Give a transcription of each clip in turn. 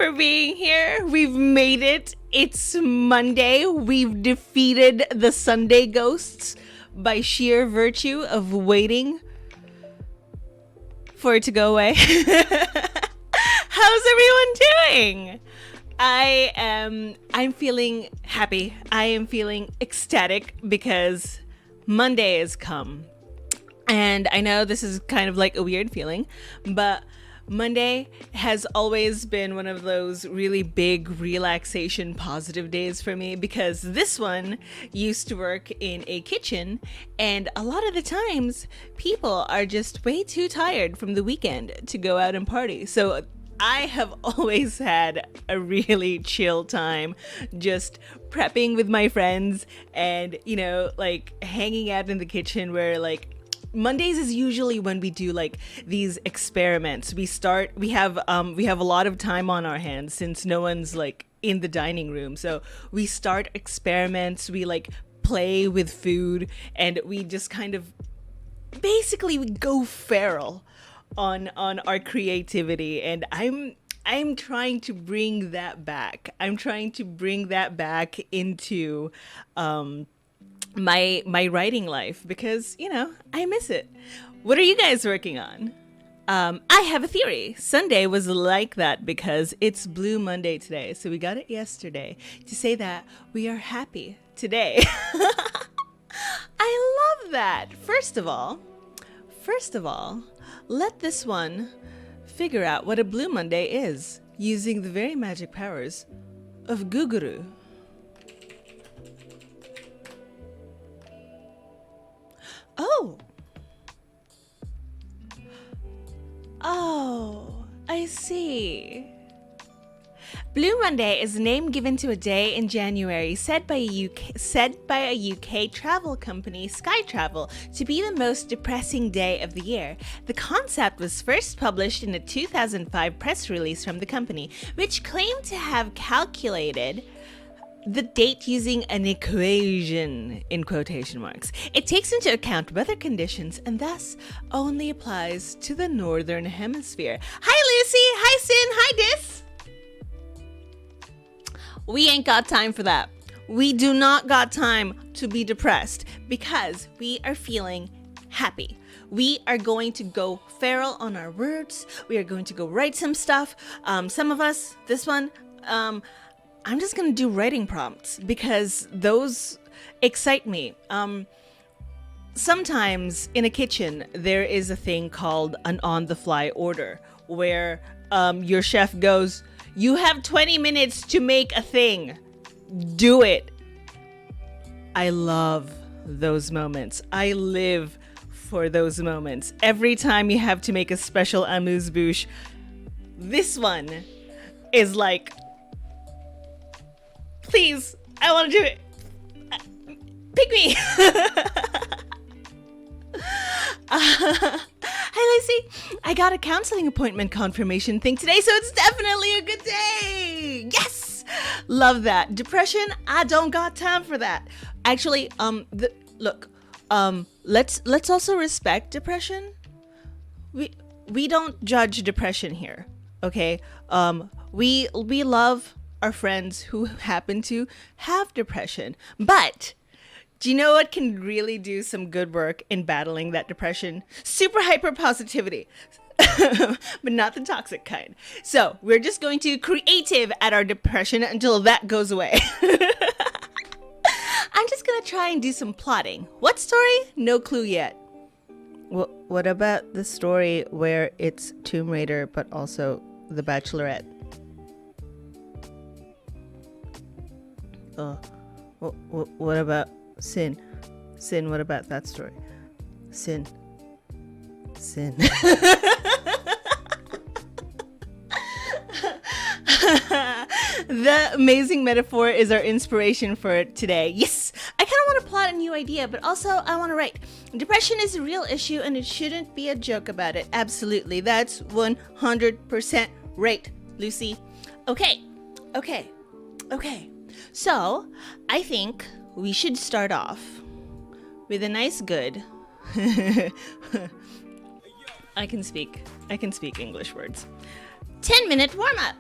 for being here. We've made it. It's Monday. We've defeated the Sunday ghosts by sheer virtue of waiting for it to go away. How's everyone doing? I'm feeling happy. I am feeling ecstatic because Monday has come. And I know this is kind of like a weird feeling, but Monday has always been one of those really big relaxation positive days for me because this one used to work in a kitchen, and a lot of the times people are just way too tired from the weekend to go out and party. So I have always had a really chill time just prepping with my friends and, like hanging out in the kitchen where Mondays is usually when we do like these experiments. We have a lot of time on our hands since no one's like in the dining room. So we start experiments, we like play with food, and we just kind of basically we go feral on our creativity. And I'm trying to bring that back. I'm trying to bring that back into my writing life because I miss it. What are you guys working on? I have a theory. Sunday was like that because it's Blue Monday today, so we got it yesterday to say that we are happy today. I love that. First of all, let this one figure out what a Blue Monday is using the very magic powers of Guguru. Oh, I see. Blue Monday is a name given to a day in January said by a UK travel company, Sky Travel, to be the most depressing day of the year. The concept was first published in a 2005 press release from the company, which claimed to have calculated the date using an equation in quotation marks. It takes into account weather conditions and thus only applies to the northern hemisphere. Hi Lucy, hi Sin, hi Dis. We ain't got time for that. We do not got time to be depressed because we are feeling happy. We are going to go feral on our words. We are going to go write some stuff. Some of us, this one, I'm just going to do writing prompts because those excite me. Sometimes in a kitchen, there is a thing called an on-the-fly order where your chef goes, "You have 20 minutes to make a thing. Do it." I love those moments. I live for those moments. Every time you have to make a special amuse-bouche, this one is like, please, I want to do it. Pick me. Hi, Lucy. I got a counseling appointment confirmation thing today, so it's definitely a good day. Yes. Love that. Depression, I don't got time for that. Actually, let's also respect depression. We don't judge depression here, okay? We love our friends who happen to have depression. But do you know what can really do some good work in battling that depression? Super hyper positivity, but not the toxic kind. So we're just going to creative at our depression until that goes away. I'm just gonna try and do some plotting. What story? No clue yet. What about the story where it's Tomb Raider but also The Bachelorette? What about Sin? Sin, what about that story? Sin. The amazing metaphor is our inspiration for today. Yes, I kind of want to plot a new idea, but also I want to write. Depression is a real issue and it shouldn't be a joke about it. Absolutely. That's 100% right, Lucy. Okay. So, I think we should start off with a nice good I can speak English words. 10-minute warm-up.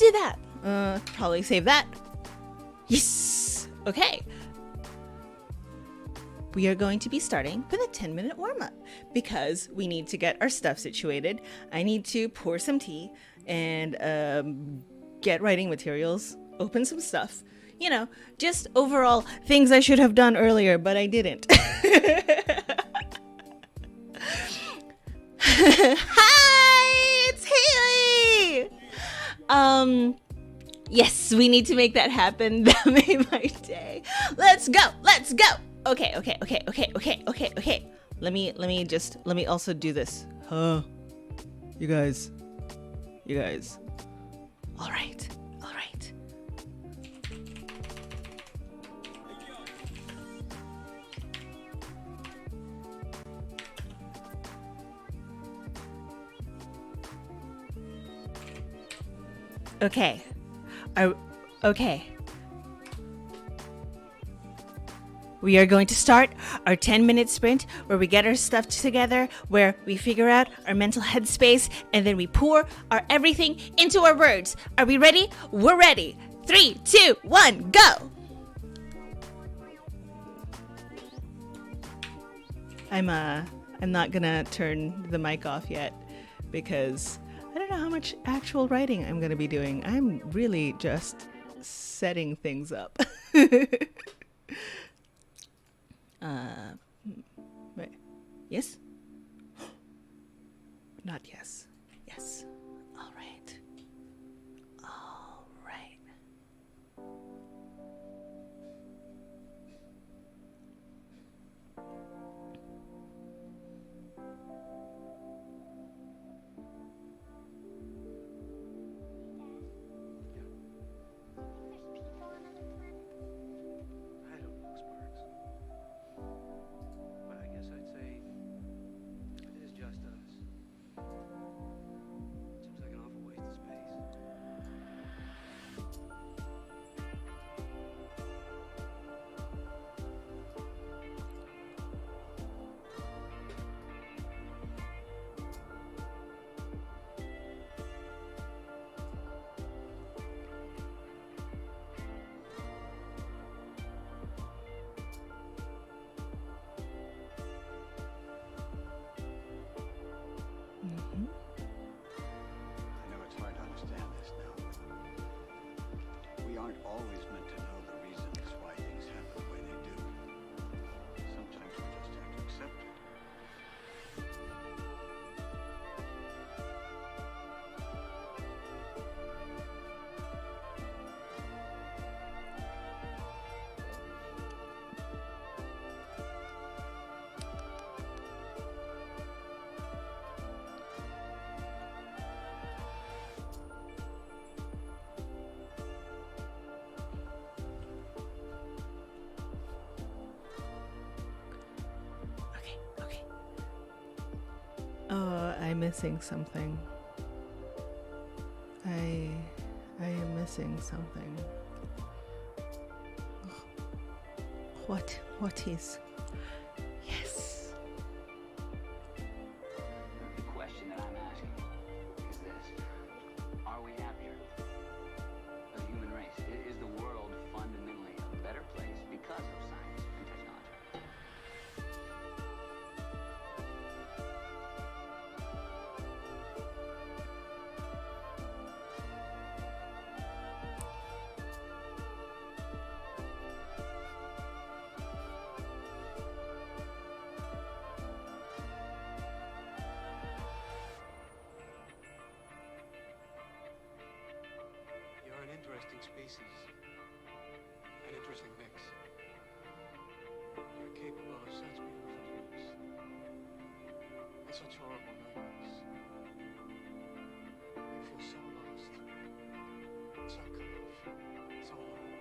do that. Probably save that. Yes. Okay. We are going to be starting with a 10-minute warm-up because we need to get our stuff situated. I need to pour some tea and get writing materials, open some stuff. You know, just overall things I should have done earlier, but I didn't. Hi, it's Haley. Yes, we need to make that happen. That made my day. Let's go. Okay. Let me also do this. You guys. All right. Okay. Okay. We are going to start our 10-minute sprint where we get our stuff together, where we figure out our mental headspace, and then we pour our everything into our words. Are we ready? We're ready. 3, 2, 1, go! I'm not gonna turn the mic off yet because I don't know how much actual writing I'm gonna be doing. I'm really just setting things up. Wait. Yes? Not yes. Yes. All right. I know it's hard to understand this now. We aren't always meant to know the reasons why things happen the way they do. Sometimes we just have to accept it. Okay. Oh, I'm missing something. I am missing something. What is? Yes. The question that I'm asking is this: are we happier as a human race? Is the world fundamentally a better place because of science and technology? You're an interesting species. An interesting mix. You're capable of such beautiful dreams. And such horrible nightmares. You feel so lost. So cut off. So alone.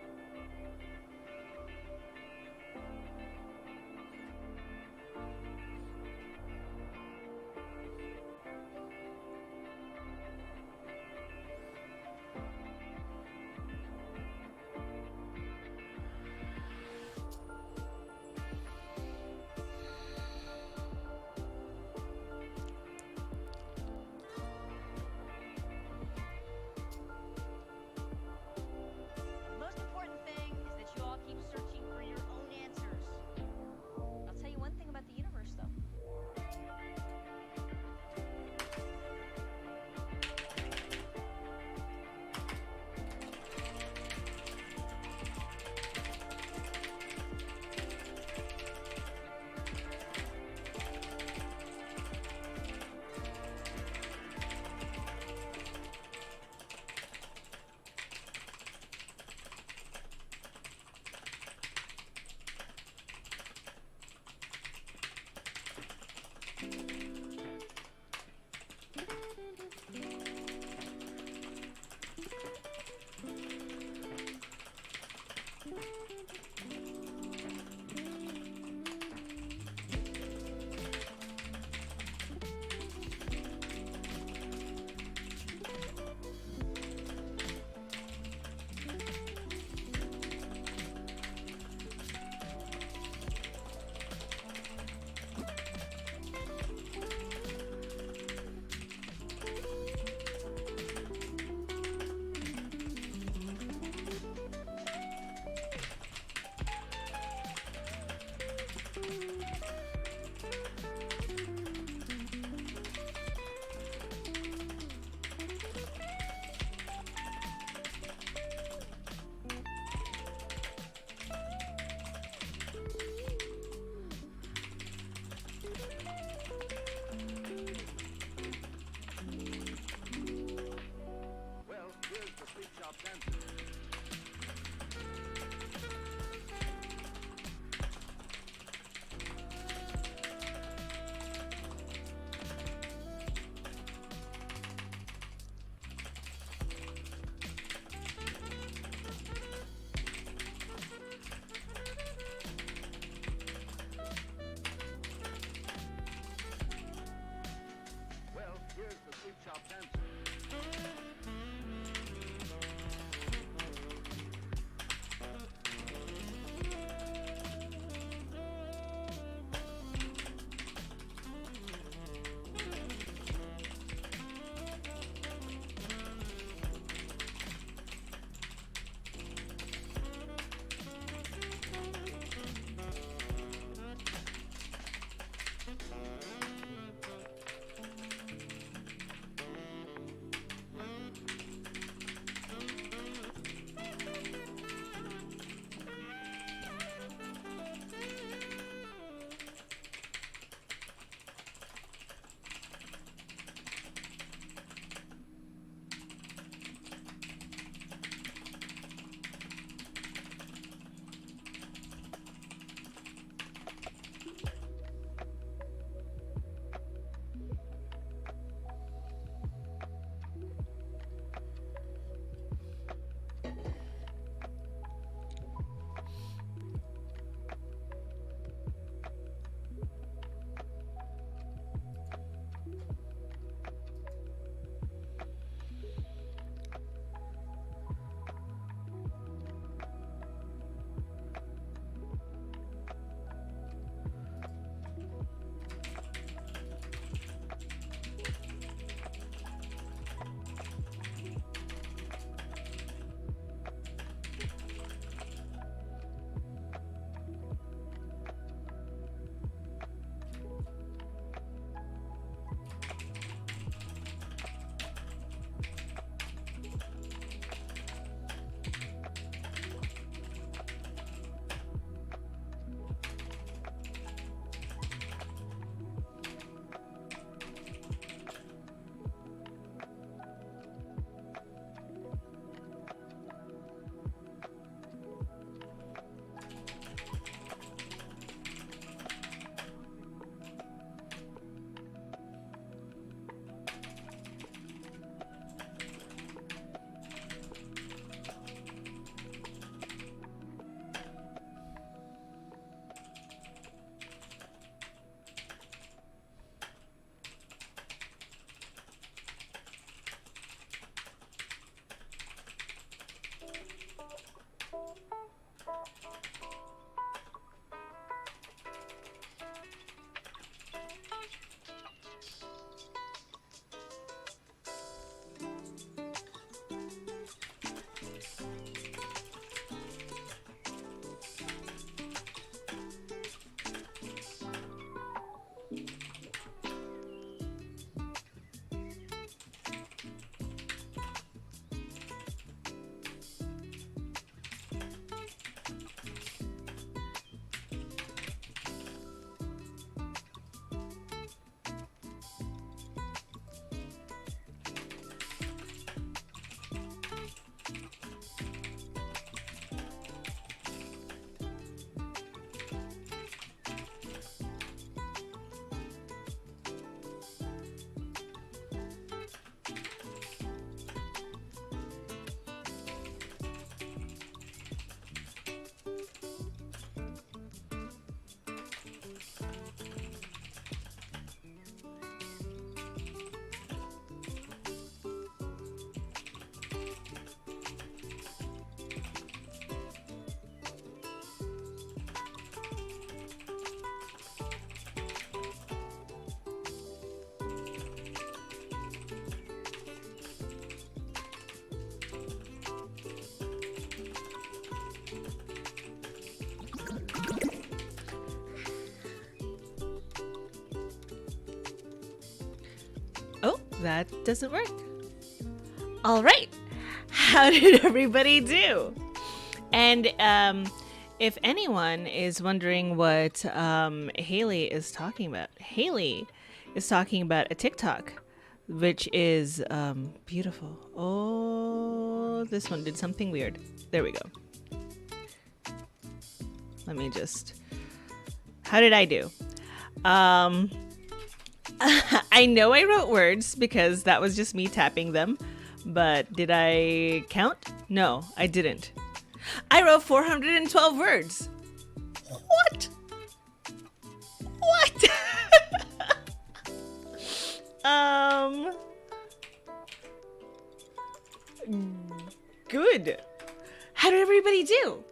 that doesn't work. All right. How did everybody do? And if anyone is wondering what Haley is talking about, Haley is talking about a TikTok, which is beautiful. Oh, this one did something weird. There we go. Let me just... How did I do? I know I wrote words because that was just me tapping them. But did I count? No, I didn't. I wrote 412 words. What? What? Good. How did everybody do?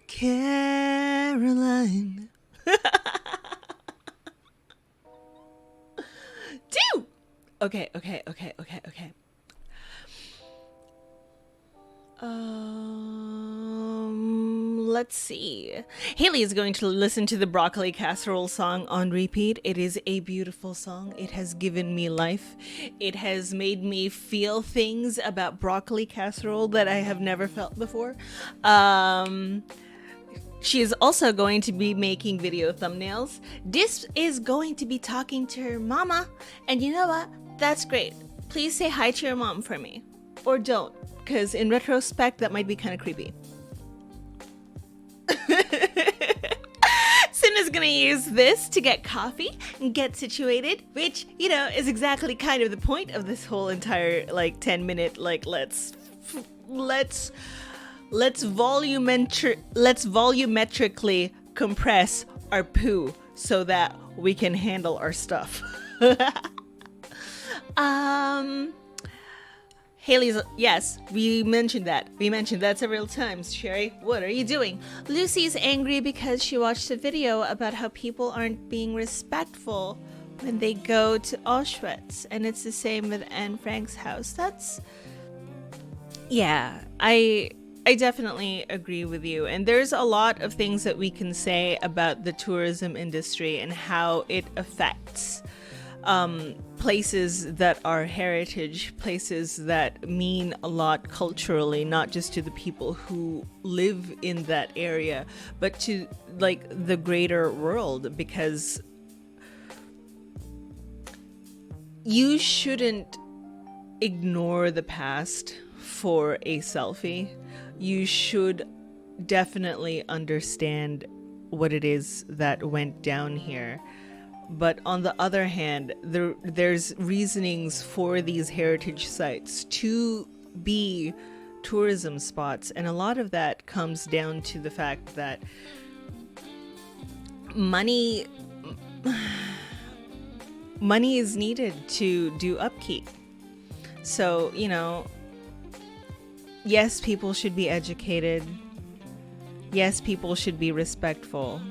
Caroline. Do. Okay. Let's see. Haley is going to listen to the broccoli casserole song on repeat. It is a beautiful song. It has given me life. It has made me feel things about broccoli casserole that I have never felt before. She is also going to be making video thumbnails. This is going to be talking to her mama. And you know what? That's great. Please say hi to your mom for me. Or don't, because in retrospect, that might be kind of creepy. Sin is going to use this to get coffee and get situated, which, you know, is exactly kind of the point of this whole entire, like, 10-minute, like, let's volumetrically compress our poo so that we can handle our stuff. Haley's, yes, we mentioned that several times. Sherri, what are you doing? Lucy's angry because she watched a video about how people aren't being respectful when they go to Auschwitz, and it's the same with Anne Frank's house. That's, yeah, I definitely agree with you. And there's a lot of things that we can say about the tourism industry and how it affects places that are heritage, places that mean a lot culturally, not just to the people who live in that area, but to like the greater world, because you shouldn't ignore the past for a selfie. You should definitely understand what it is that went down here. But on the other hand, there's reasonings for these heritage sites to be tourism spots. And a lot of that comes down to the fact that money is needed to do upkeep. So, you know, yes, people should be educated. Yes, people should be respectful.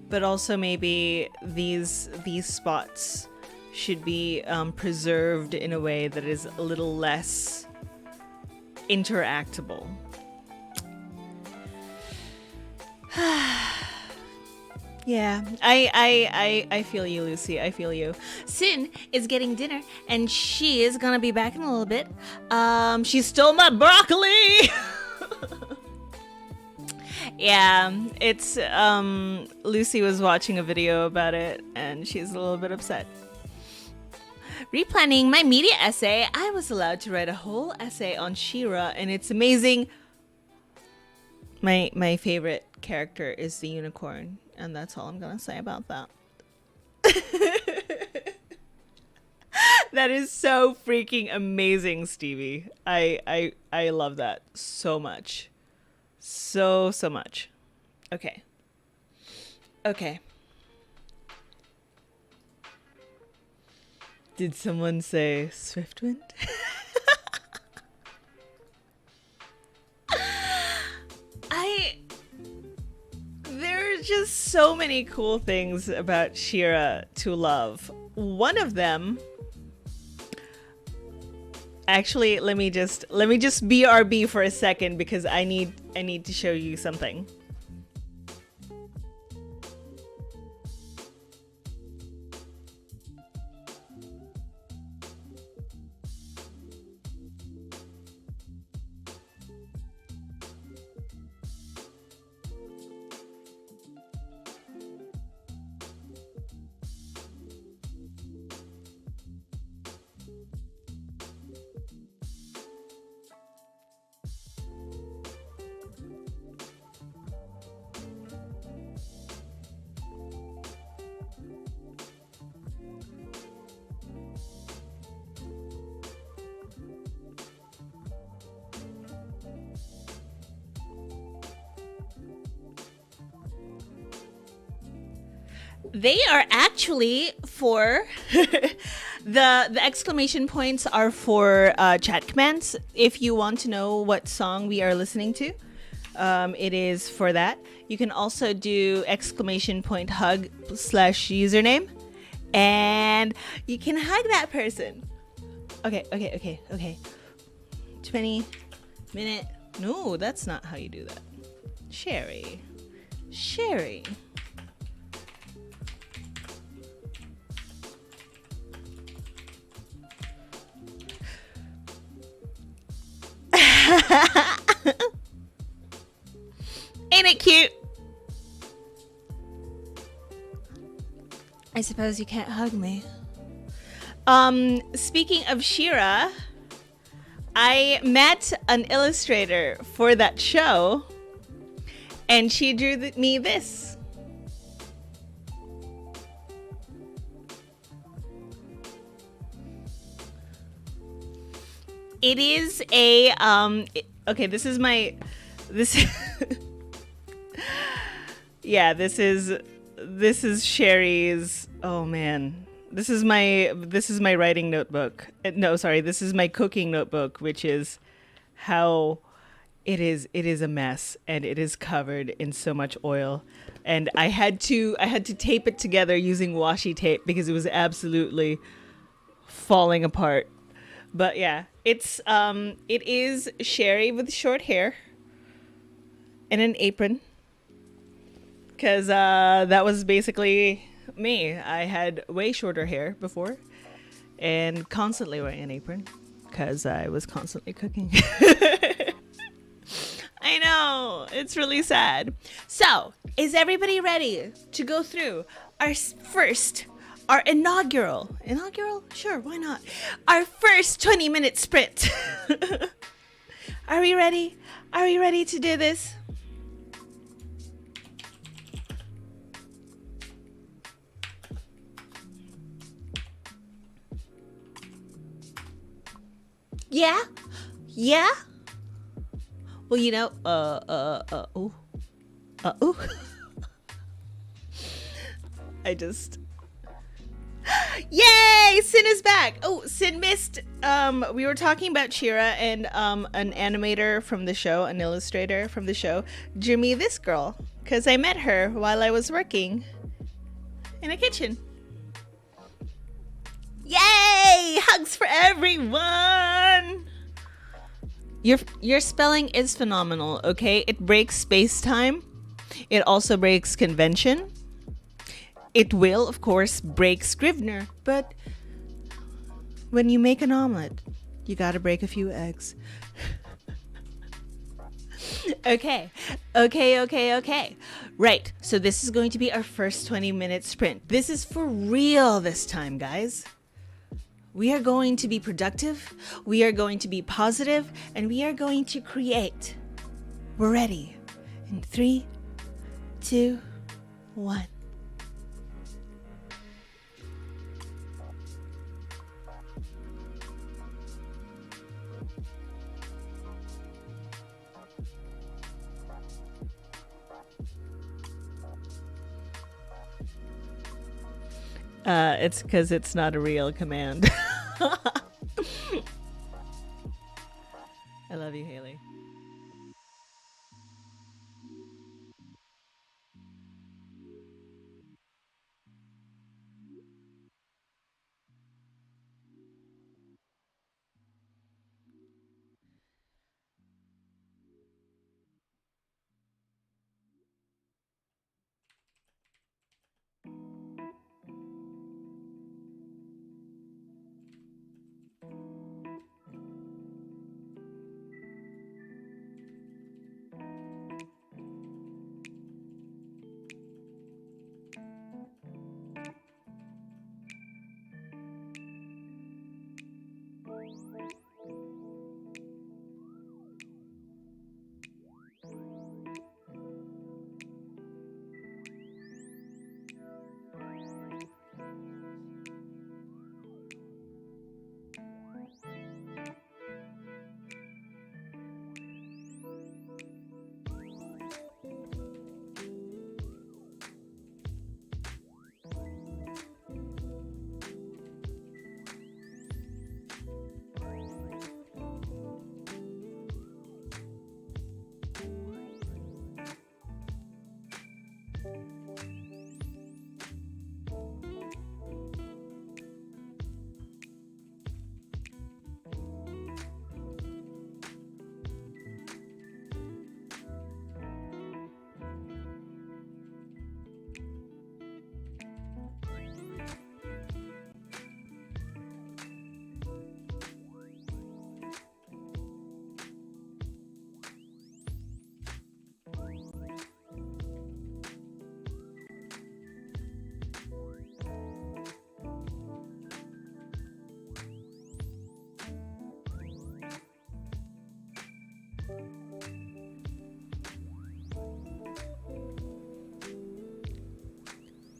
But also maybe these spots should be preserved in a way that is a little less interactable. Yeah, I feel you, Lucy. I feel you. Sin is getting dinner, and she is gonna be back in a little bit. She stole my broccoli. Yeah, it's Lucy was watching a video about it, and she's a little bit upset. Replanning my media essay. I was allowed to write a whole essay on She-Ra, and it's amazing. My favorite character is the unicorn, and that's all I'm gonna say about that. That is so freaking amazing, Stevie. I love that so much. So much. Okay. Did someone say Swiftwind? There are just so many cool things about She-Ra to love. One of them, actually, let me just BRB for a second because I need to show you something. They are actually for the exclamation points are for chat commands. If you want to know what song we are listening to, it is for that. You can also do exclamation point hug slash username, and you can hug that person. Okay. 20-minute. No, that's not how you do that. Sherri. Ain't it cute? I suppose you can't hug me. Speaking of Shira, I met an illustrator for that show, and she drew me this. It is a okay, this is my this yeah, this is Sherri's. Oh man. This is my writing notebook. No, sorry, this is my cooking notebook, which is how it is a mess, and it is covered in so much oil, and I had to tape it together using washi tape because it was absolutely falling apart. But yeah, it is Sherri with short hair and an apron, because that was basically me. I had way shorter hair before and constantly wearing an apron because I was constantly cooking. I know, it's really sad. So, is everybody ready to go through our inaugural? Sure, why not? Our first 20-minute sprint. Are we ready? Are we ready to do this? Yeah? Yeah? Well, ooh. I just. Yay! Sin is back! Oh, Sin missed. We were talking about Shira, and an animator from the show, an illustrator from the show, drew me this girl, because I met her while I was working in a kitchen. Yay! Hugs for everyone! Your spelling is phenomenal, okay? It breaks space-time. It also breaks convention. It will, of course, break Scrivener, but when you make an omelet, you gotta break a few eggs. Okay. Right, so this is going to be our first 20-minute sprint. This is for real this time, guys. We are going to be productive, we are going to be positive, and we are going to create. We're ready. In 3, 2, 1. It's because it's not a real command. I love you, Haley.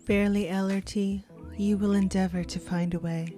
Barely LRT, you will endeavor to find a way.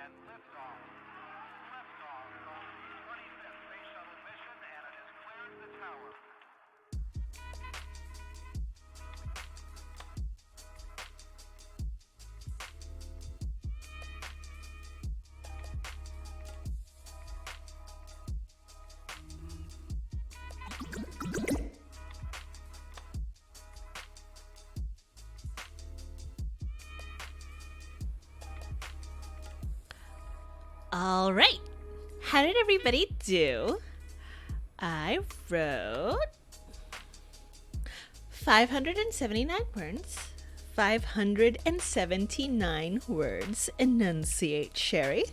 And liftoff. Liftoff on the 25th Space Shuttle mission, and it has cleared the tower. All right. How did everybody do? I wrote 579 words. 579 words. Enunciate, Sherry.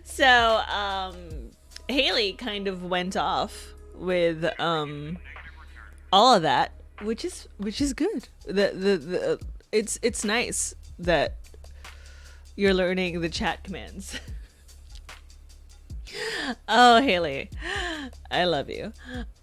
So, Haley kind of went off with all of that, which is good. It's nice that you're learning the chat commands. Oh, Haley, I love you.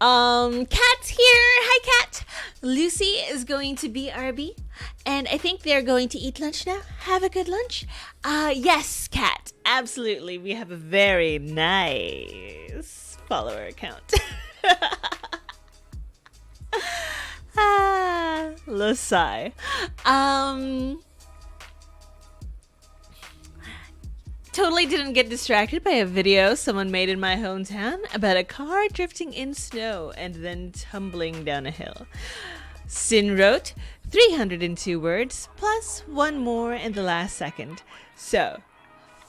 Kat's here. Hi, Kat. Lucy is going to BRB, and I think they're going to eat lunch now. Have a good lunch. Yes, Kat, absolutely. We have a very nice follower account. Lasai. Totally didn't get distracted by a video someone made in my hometown about a car drifting in snow and then tumbling down a hill. Sin wrote 302 words plus one more in the last second. So,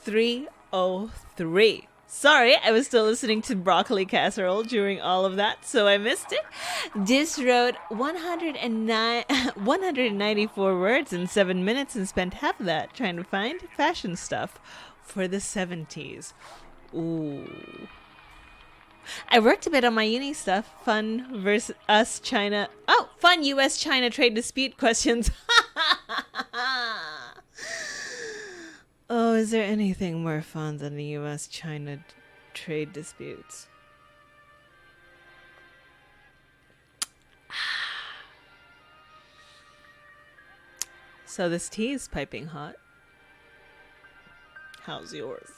303. Sorry, I was still listening to Broccoli Casserole during all of that, so I missed it. Dis wrote 194 words in 7 minutes and spent half of that trying to find fashion stuff for the 70s. Ooh. I worked a bit on my uni stuff. Fun versus us China. Oh, fun US-China trade dispute questions. Oh, is there anything more fun than the US-China trade disputes? So this tea is piping hot. How's yours?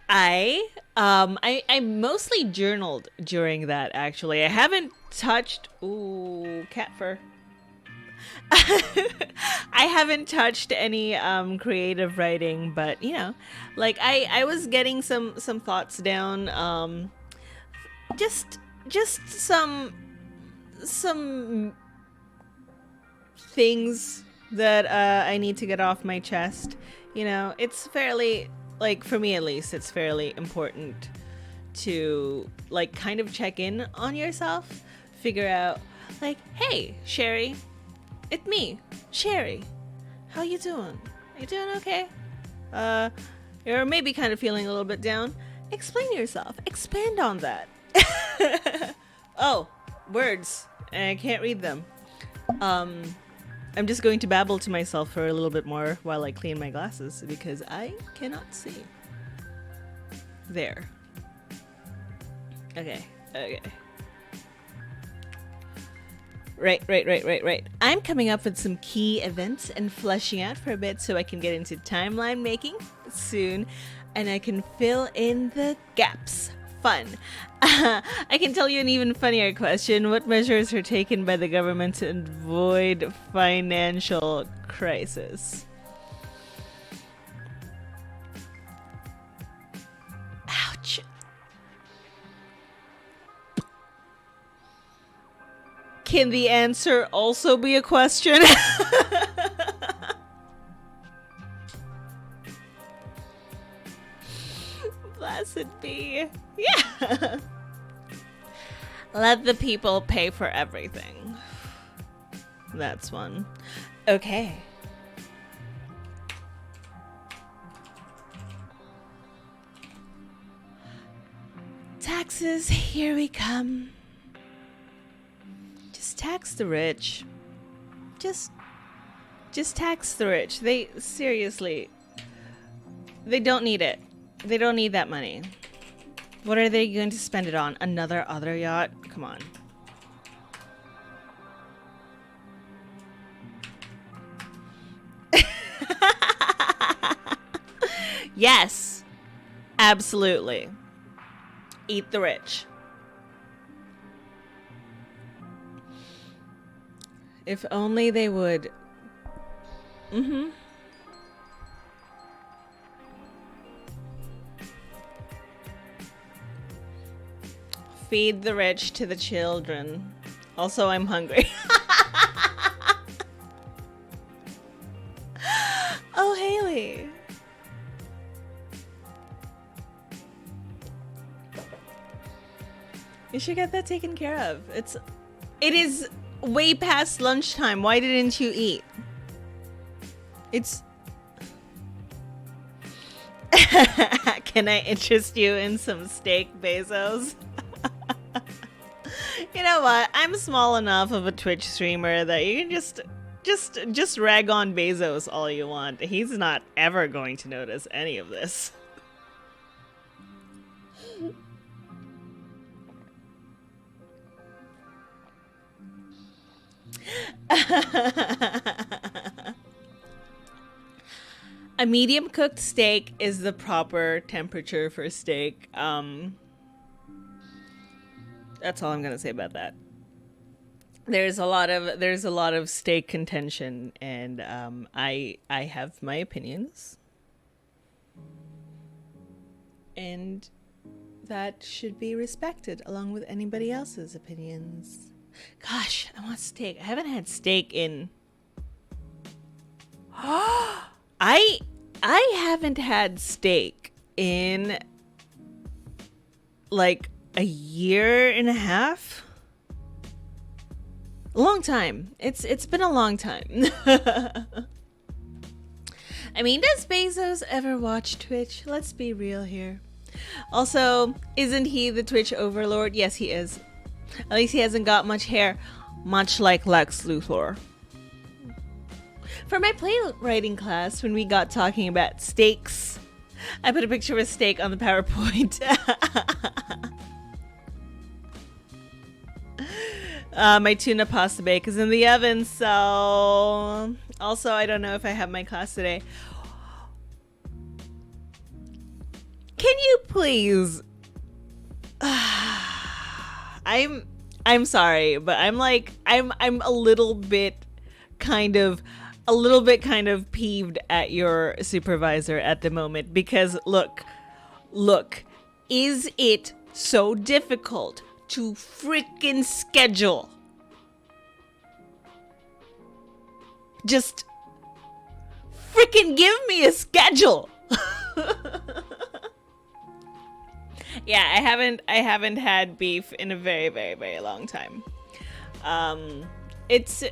I mostly journaled during that, actually. I haven't touched... Ooh, cat fur. I haven't touched any creative writing, but you know, like I was getting some thoughts down, just some things that I need to get off my chest. You know, it's fairly, like, for me at least, it's fairly important to like kind of check in on yourself, figure out like, hey, Sherri, it's me, Sherri. How you doing? You doing okay? You're maybe kind of feeling a little bit down. Explain yourself. Expand on that. Oh, words. I can't read them. I'm just going to babble to myself for a little bit more while I clean my glasses because I cannot see. There. Okay. Right. I'm coming up with some key events and fleshing out for a bit so I can get into timeline making soon and I can fill in the gaps. Fun. I can tell you an even funnier question. What measures are taken by the government to avoid financial crisis? Ouch. Can the answer also be a question? Blessed be. Yeah. Let the people pay for everything. That's one. Okay. Taxes, here we come. Just tax the rich. Just tax the rich. They seriously, they don't need it. They don't need that money. What are they going to spend it on? Another other yacht? Come on. Yes, absolutely. Eat the rich. If only they would. Mm-hmm. Feed the rich to the children. Also, I'm hungry. Oh, Haley. You should get that taken care of. It is way past lunchtime. Why didn't you eat? It's Can I interest you in some steak, Bezos? You know what? I'm small enough of a Twitch streamer that you can just rag on Bezos all you want. He's not ever going to notice any of this. A medium cooked steak is the proper temperature for steak. That's all I'm gonna say about that. There's a lot of steak contention, and I have my opinions, and that should be respected along with anybody else's opinions. Gosh, I want steak. I haven't had steak in. I haven't had steak in like a year and a half. A long time. It's been a long time. I mean, does Bezos ever watch Twitch? Let's be real here. Also, isn't he the Twitch overlord? Yes, he is. At least he hasn't got much hair, much like Lex Luthor. For my playwriting class, when we got talking about steaks, I put a picture of a steak on the PowerPoint. My tuna pasta bake is in the oven, so... Also, I don't know if I have my class today. Can you please... I'm sorry, but I'm a little bit kind of peeved at your supervisor at the moment, because look, is it so difficult to freaking schedule? Just freaking give me a schedule. Yeah, I haven't had beef in a very, very, very long time. It's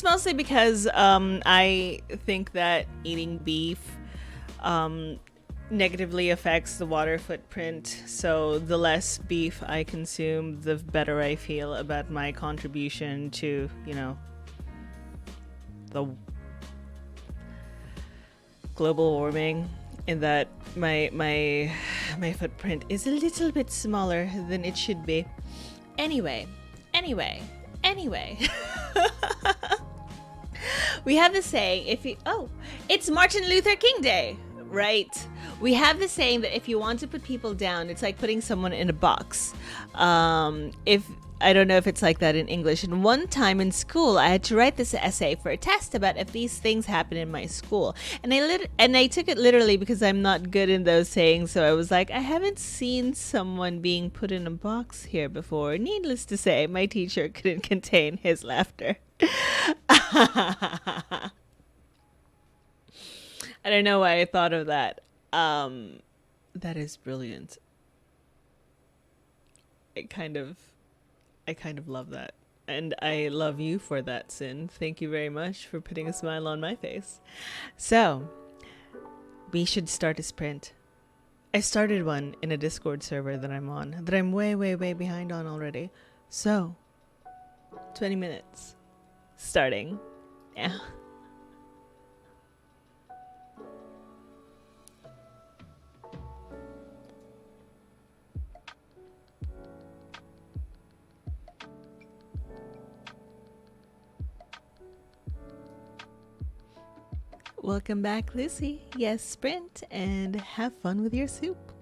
mostly because I think that eating beef negatively affects the water footprint. So the less beef I consume, the better I feel about my contribution to, you know, the global warming, in that my footprint is a little bit smaller than it should be. Anyway. We have the saying, it's Martin Luther King Day, right? We have the saying that if you want to put people down, it's like putting someone in a box. If I don't know if it's like that in English. And one time in school, I had to write this essay for a test about if these things happen in my school. And I took it literally because I'm not good in those sayings. So I was like, I haven't seen someone being put in a box here before. Needless to say, my teacher couldn't contain his laughter. I don't know why I thought of that. That is brilliant. I kind of love that. And I love you for that, Sin. Thank you very much for putting a smile on my face. So, we should start a sprint. I started one in a Discord server that I'm on, that I'm way, way, way behind on already. So, 20 minutes. Starting. Yeah. Welcome back, Lucy. Yes, sprint and have fun with your soup.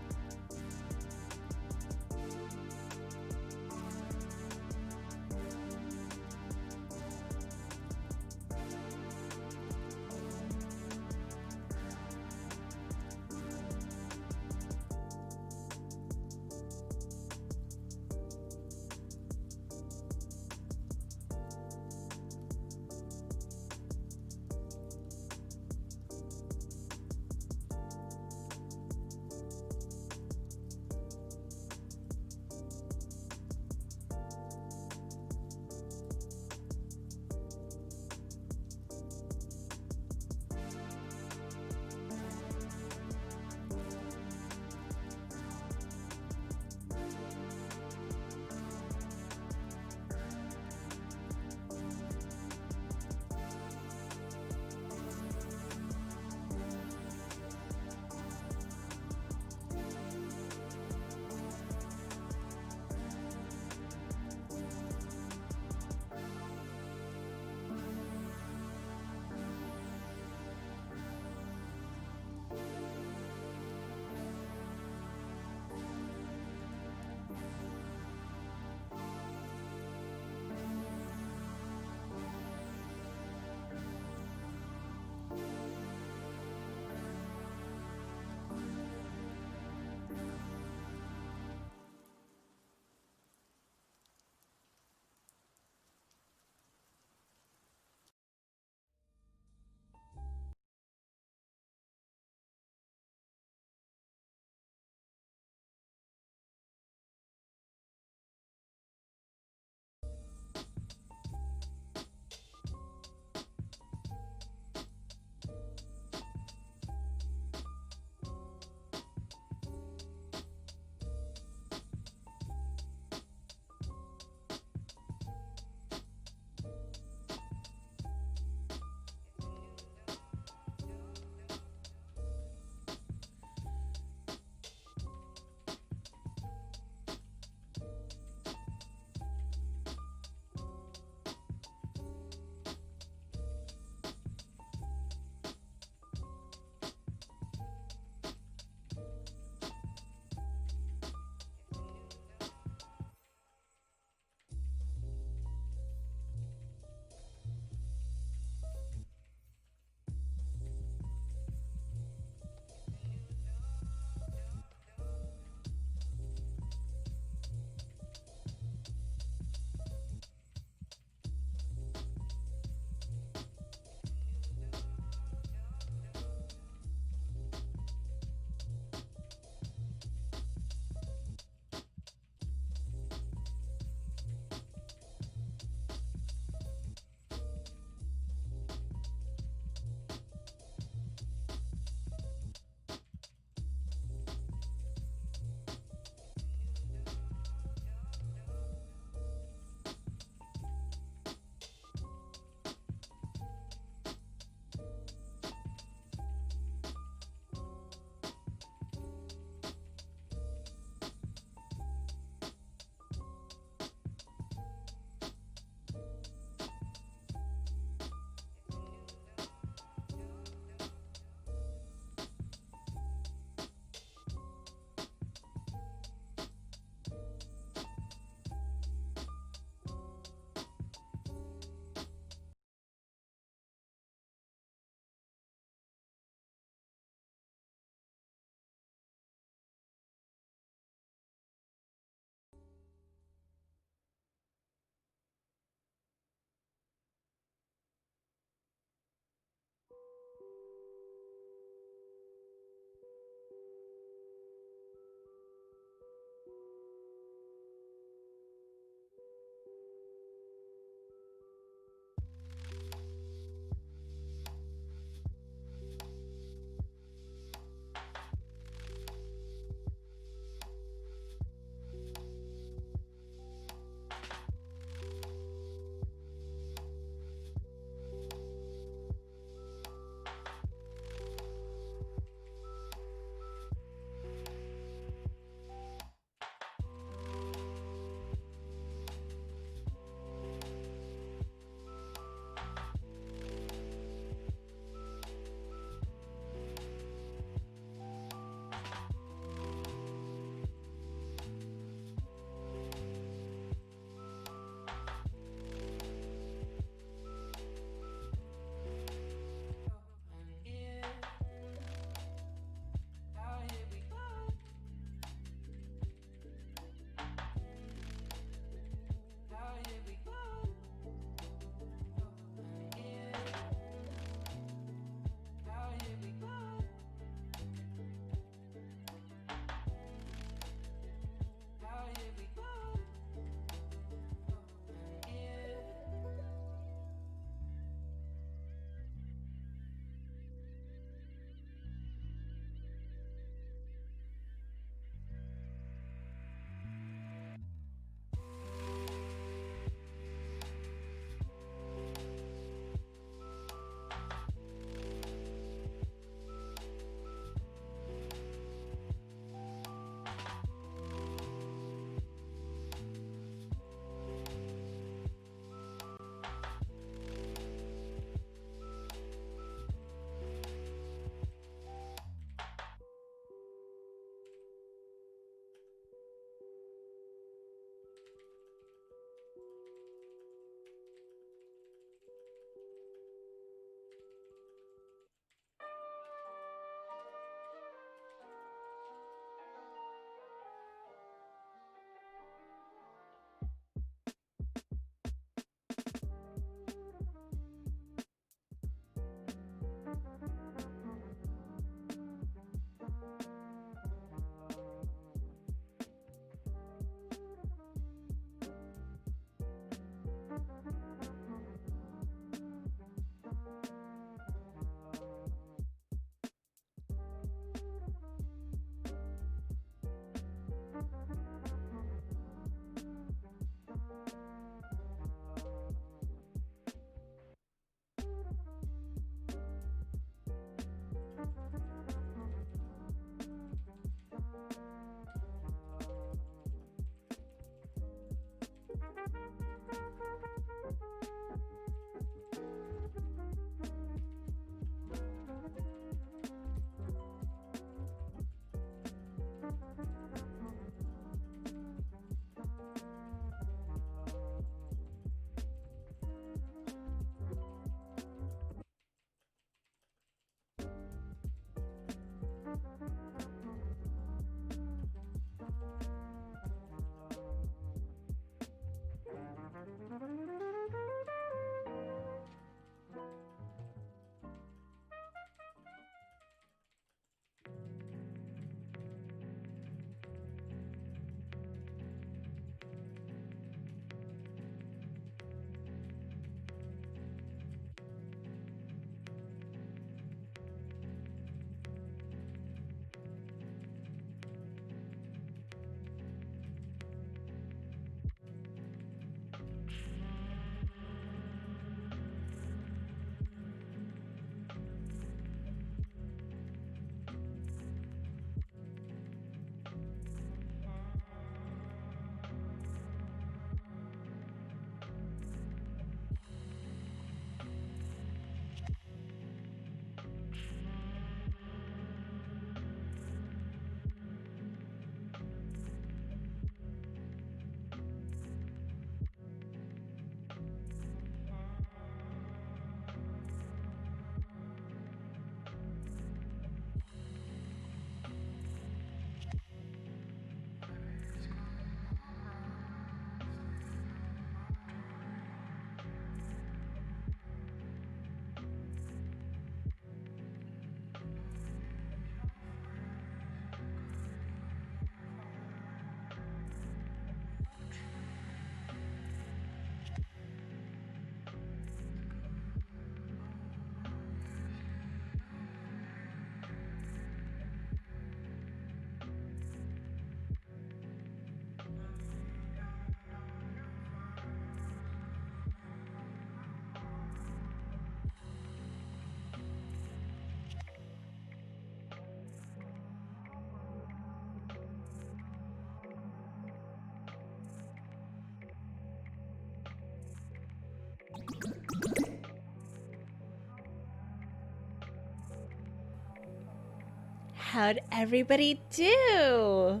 How'd everybody do?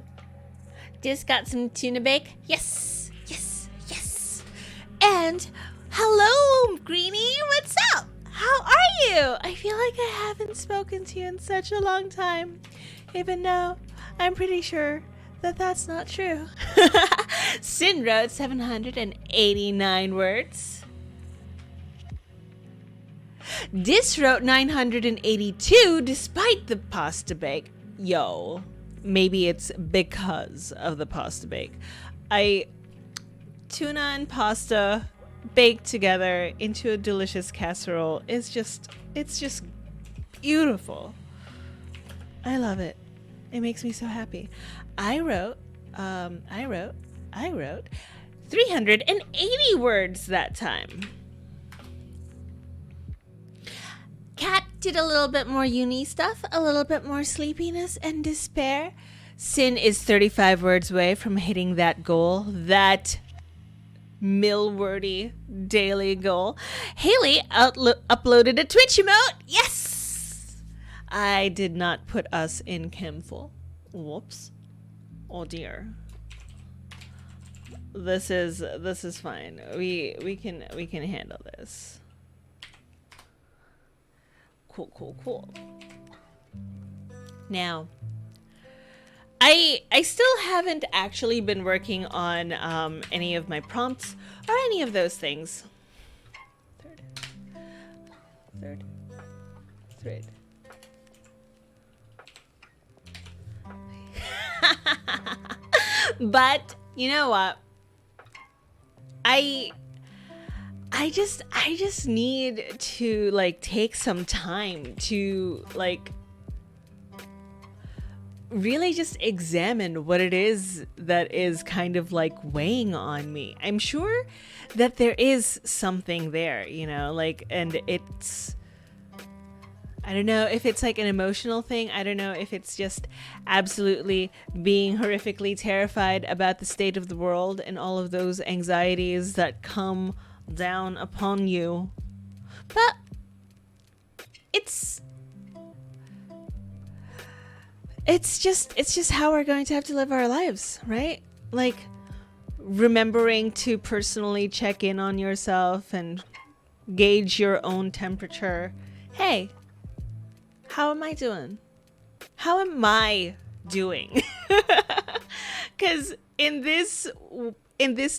Just got some tuna bake. Yes, yes, yes. And hello, Greenie. What's up? How are you? I feel like I haven't spoken to you in such a long time, even though I'm pretty sure that that's not true. Sin wrote 789 words. Dis wrote 982 despite the pasta bake. Yo, maybe it's because of the pasta bake. Tuna and pasta baked together into a delicious casserole is just, it's just beautiful. I love it. It makes me so happy. I wrote 380 words that time. Kat did a little bit more uni stuff, a little bit more sleepiness and despair. Sin is 35 words away from hitting that goal, that mill-wordy daily goal. Haley uploaded a Twitch emote. Yes! I did not put us in Kimful. Whoops. Oh dear. This is fine. We can handle this. Cool. Now, I still haven't actually been working on any of my prompts or any of those things. Third thread. But you know what? I just need to like take some time to like really just examine what it is that is kind of like weighing on me. I'm sure that there is something there, you know, like, and it's, I don't know if it's like an emotional thing. I don't know if it's just absolutely being horrifically terrified about the state of the world and all of those anxieties that come down upon you. But it's just how we're going to have to live our lives, right? Like remembering to personally check in on yourself and gauge your own temperature. Hey, how am I doing? How am I doing? Because in this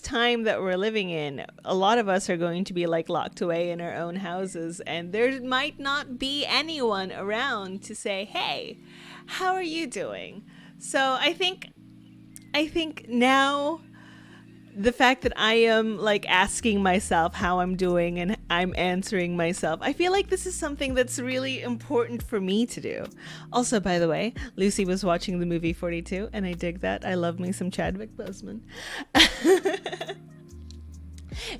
time that we're living in, a lot of us are going to be like locked away in our own houses, and there might not be anyone around to say, hey, how are you doing? So I think now the fact that I am like asking myself how I'm doing and I'm answering myself, I feel like this is something that's really important for me to do. Also, by the way, Lucy was watching the movie 42 and I dig that. I love me some Chadwick Boseman.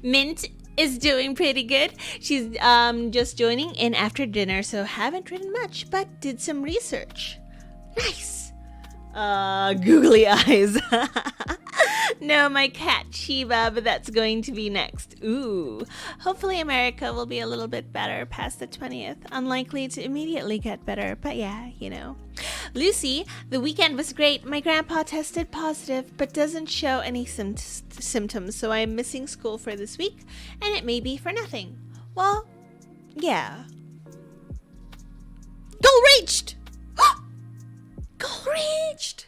Mint is doing pretty good. She's just joining in after dinner, so haven't written much, but did some research. Nice. Googly eyes. No, my cat Shiva, but that's going to be next. Ooh. Hopefully America will be a little bit better past the 20th. Unlikely to immediately get better, but yeah, you know. Lucy, the weekend was great. My grandpa tested positive, but doesn't show any symptoms, so I am missing school for this week, and it may be for nothing. Well, yeah. Goal reached! Goal reached!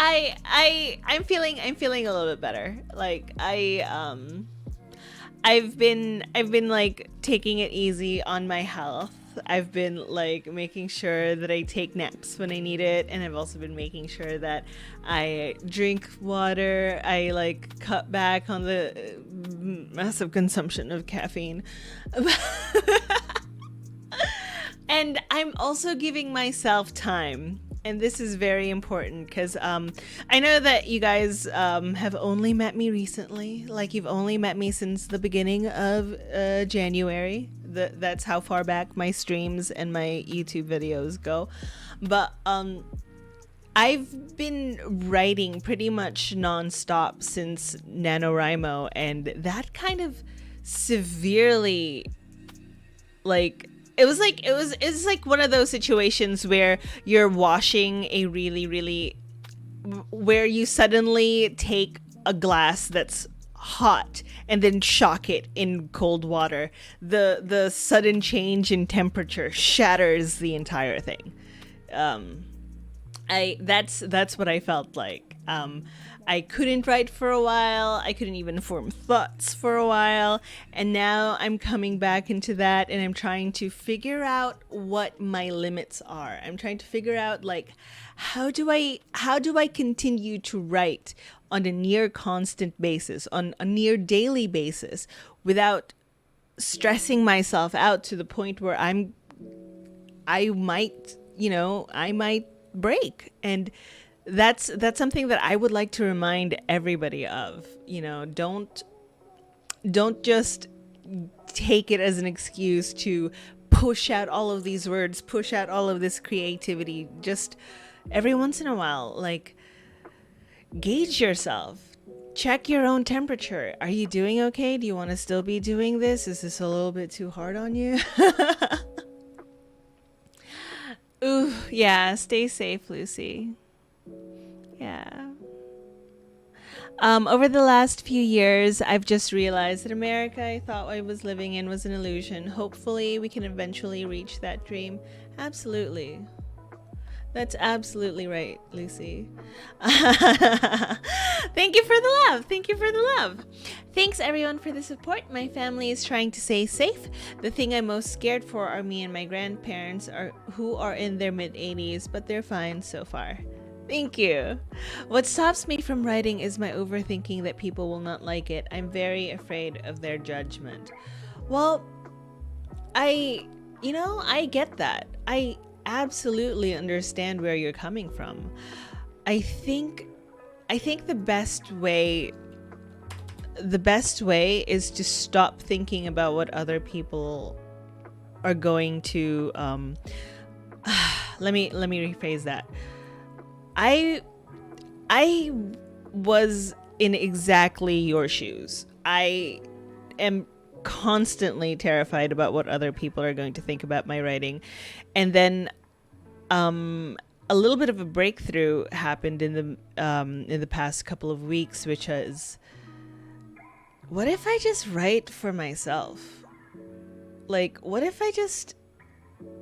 I'm feeling a little bit better. Like I've been like taking it easy on my health. I've been like making sure that I take naps when I need it, and I've also been making sure that I drink water. I like cut back on the massive consumption of caffeine. And I'm also giving myself time. And this is very important because I know that you guys have only met me recently. Like, you've only met me since the beginning of January. That's how far back my streams and my YouTube videos go. But I've been writing pretty much nonstop since NaNoWriMo. And that kind of severely, like, it's like one of those situations where you're washing a really where you suddenly take a glass that's hot and then shock it in cold water. The sudden change in temperature shatters the entire thing. That's what I felt like. I couldn't write for a while. I couldn't even form thoughts for a while. And now I'm coming back into that, and I'm trying to figure out what my limits are. I'm trying to figure out, like, how do I continue to write on a near constant basis, on a near daily basis, without stressing myself out to the point where I might break. And that's something that I would like to remind everybody of. Don't just take it as an excuse to push out all of these words, push out all of this creativity. Just every once in a while, like, gauge yourself. Check your own temperature. Are you doing okay? Do you want to still be doing this? Is this a little bit too hard on you? Ooh, yeah, stay safe, Lucy. Yeah. Over the last few years, I've just realized that America I thought I was living in was an illusion. Hopefully, we can eventually reach that dream. Absolutely. That's absolutely right, Lucy. Thank you for the love. Thank you for the love. Thanks, everyone, for the support. My family is trying to stay safe. The thing I'm most scared for are me and my grandparents, who are in their mid-80s, but they're fine so far. Thank you. What stops me from writing is my overthinking that people will not like it. I'm very afraid of their judgment. Well, I get that. I absolutely understand where you're coming from. I think the best way is to stop thinking about what other people are going to let me rephrase that. I was in exactly your shoes. I am constantly terrified about what other people are going to think about my writing. And then a little bit of a breakthrough happened in the past couple of weeks, which is, what if I just write for myself? Like, what if I just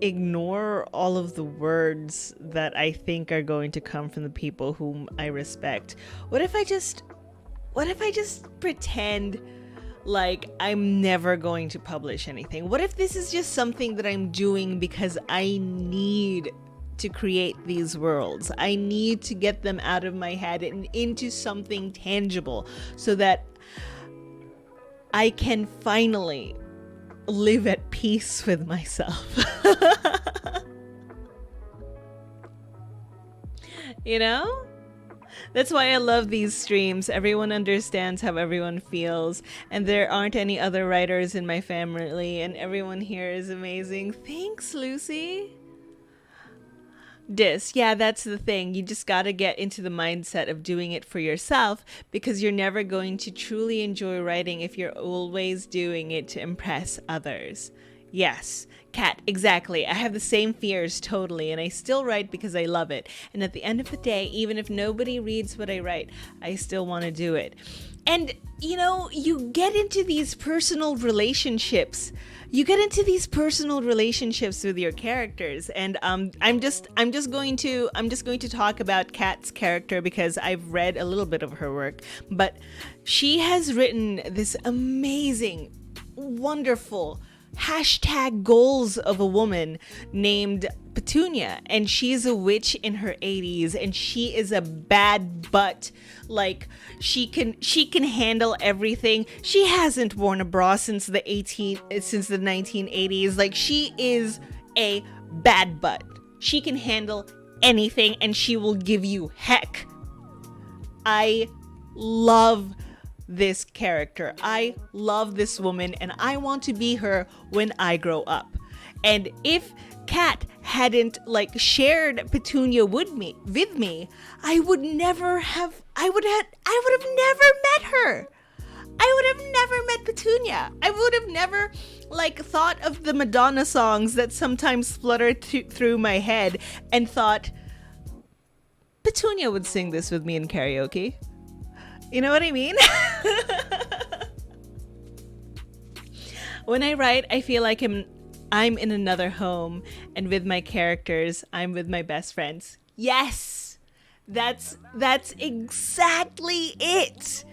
ignore all of the words that I think are going to come from the people whom I respect? What if I just pretend like I'm never going to publish anything? What if this is just something that I'm doing because I need to create these worlds? I need to get them out of my head and into something tangible so that I can finally live at peace with myself. You know? That's why I love these streams. Everyone understands how everyone feels, and there aren't any other writers in my family, and everyone here is amazing. Thanks, Lucy. Yeah, that's the thing. You just gotta get into the mindset of doing it for yourself, because you're never going to truly enjoy writing if you're always doing it to impress others. Yes, Kat, exactly. I have the same fears totally, and I still write because I love it. And at the end of the day, even if nobody reads what I write, I still want to do it. And, you get into these personal relationships. You get into these personal relationships with your characters, and I'm just going to talk about Kat's character because I've read a little bit of her work, but she has written this amazing, wonderful #goals of a woman named Petunia, and she's a witch in her 80s, and she is a bad butt. Like, she can handle everything. She hasn't worn a bra since the 1980s. Like, she is a bad butt. She can handle anything, and she will give you heck. I love this character. I love this woman, and I want to be her when I grow up. And if Kat hadn't shared Petunia with me, I would have never met her. I would have never met Petunia. I would have never like thought of the Madonna songs that sometimes flutter through my head and thought Petunia would sing this with me in karaoke. You know what I mean? When I write, I feel like I'm in another home, and with my characters, I'm with my best friends. Yes, that's exactly it.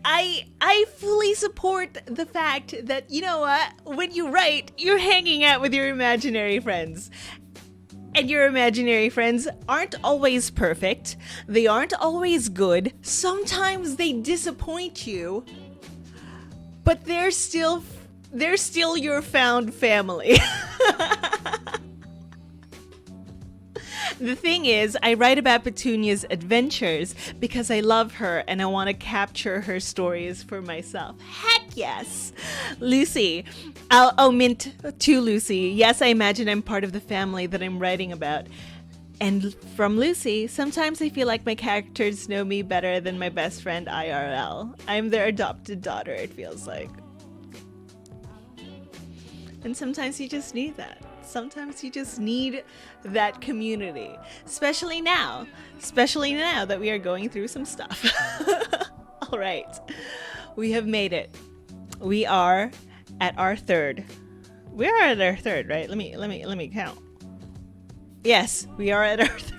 I fully support the fact that, you know what, when you write, you're hanging out with your imaginary friends. And your imaginary friends aren't always perfect. They aren't always good. Sometimes they disappoint you. But they're still your found family. The thing is, I write about Petunia's adventures because I love her and I want to capture her stories for myself. Heck yes! Lucy. I'll mint to Lucy. Yes, I imagine I'm part of the family that I'm writing about. And from Lucy, sometimes I feel like my characters know me better than my best friend IRL. I'm their adopted daughter, it feels like. And sometimes you just need that. Sometimes you just need that community. Especially now that we are going through some stuff. All right. We have made it. We are at our third. We are at our third, right? Let me count. Yes, we are at our third.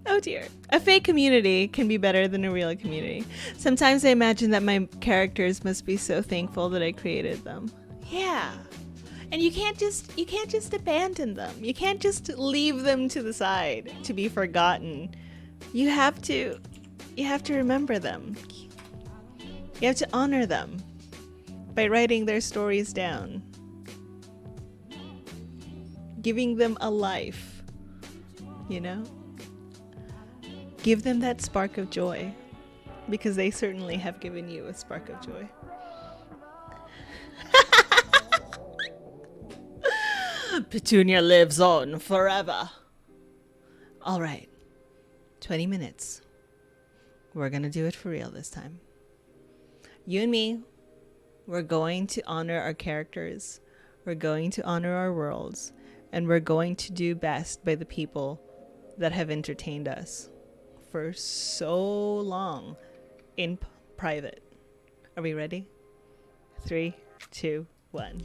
Oh dear. A fake community can be better than a real community. Sometimes I imagine that my characters must be so thankful that I created them. Yeah. And you can't just abandon them. You can't just leave them to the side to be forgotten. You have to remember them. You have to honor them by writing their stories down. Giving them a life, you know? Give them that spark of joy, because they certainly have given you a spark of joy. Petunia lives on forever. All right, 20 minutes. We're gonna do it for real this time. You and me, we're going to honor our characters. We're going to honor our worlds. And we're going to do best by the people that have entertained us for so long in private. Are we ready? 3, 2, 1.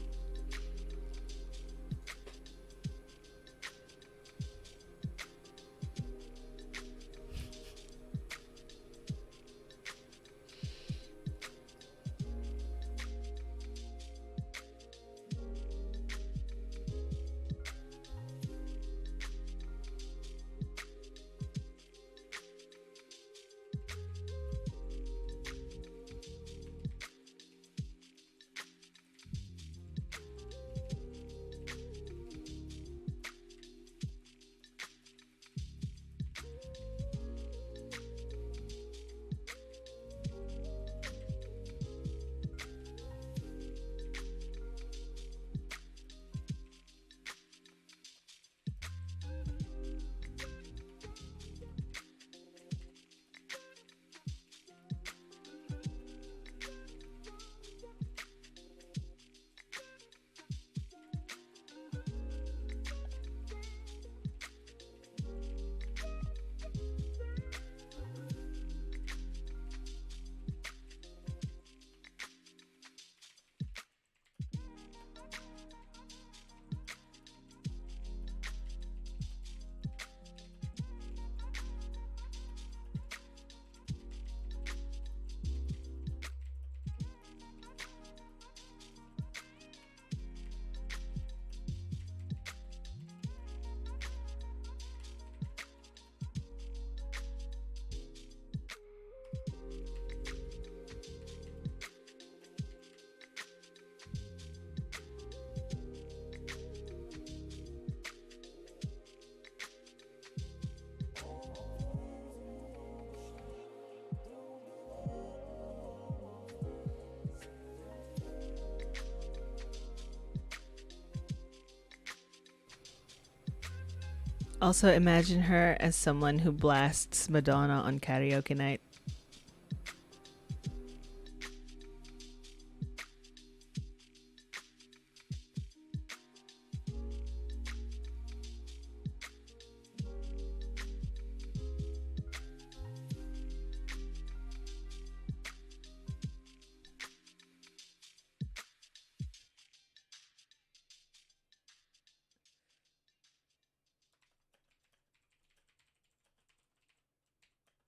Also, imagine her as someone who blasts Madonna on karaoke night.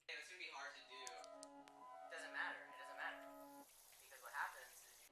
It's gonna be hard to do. It doesn't matter. It doesn't matter because what happens is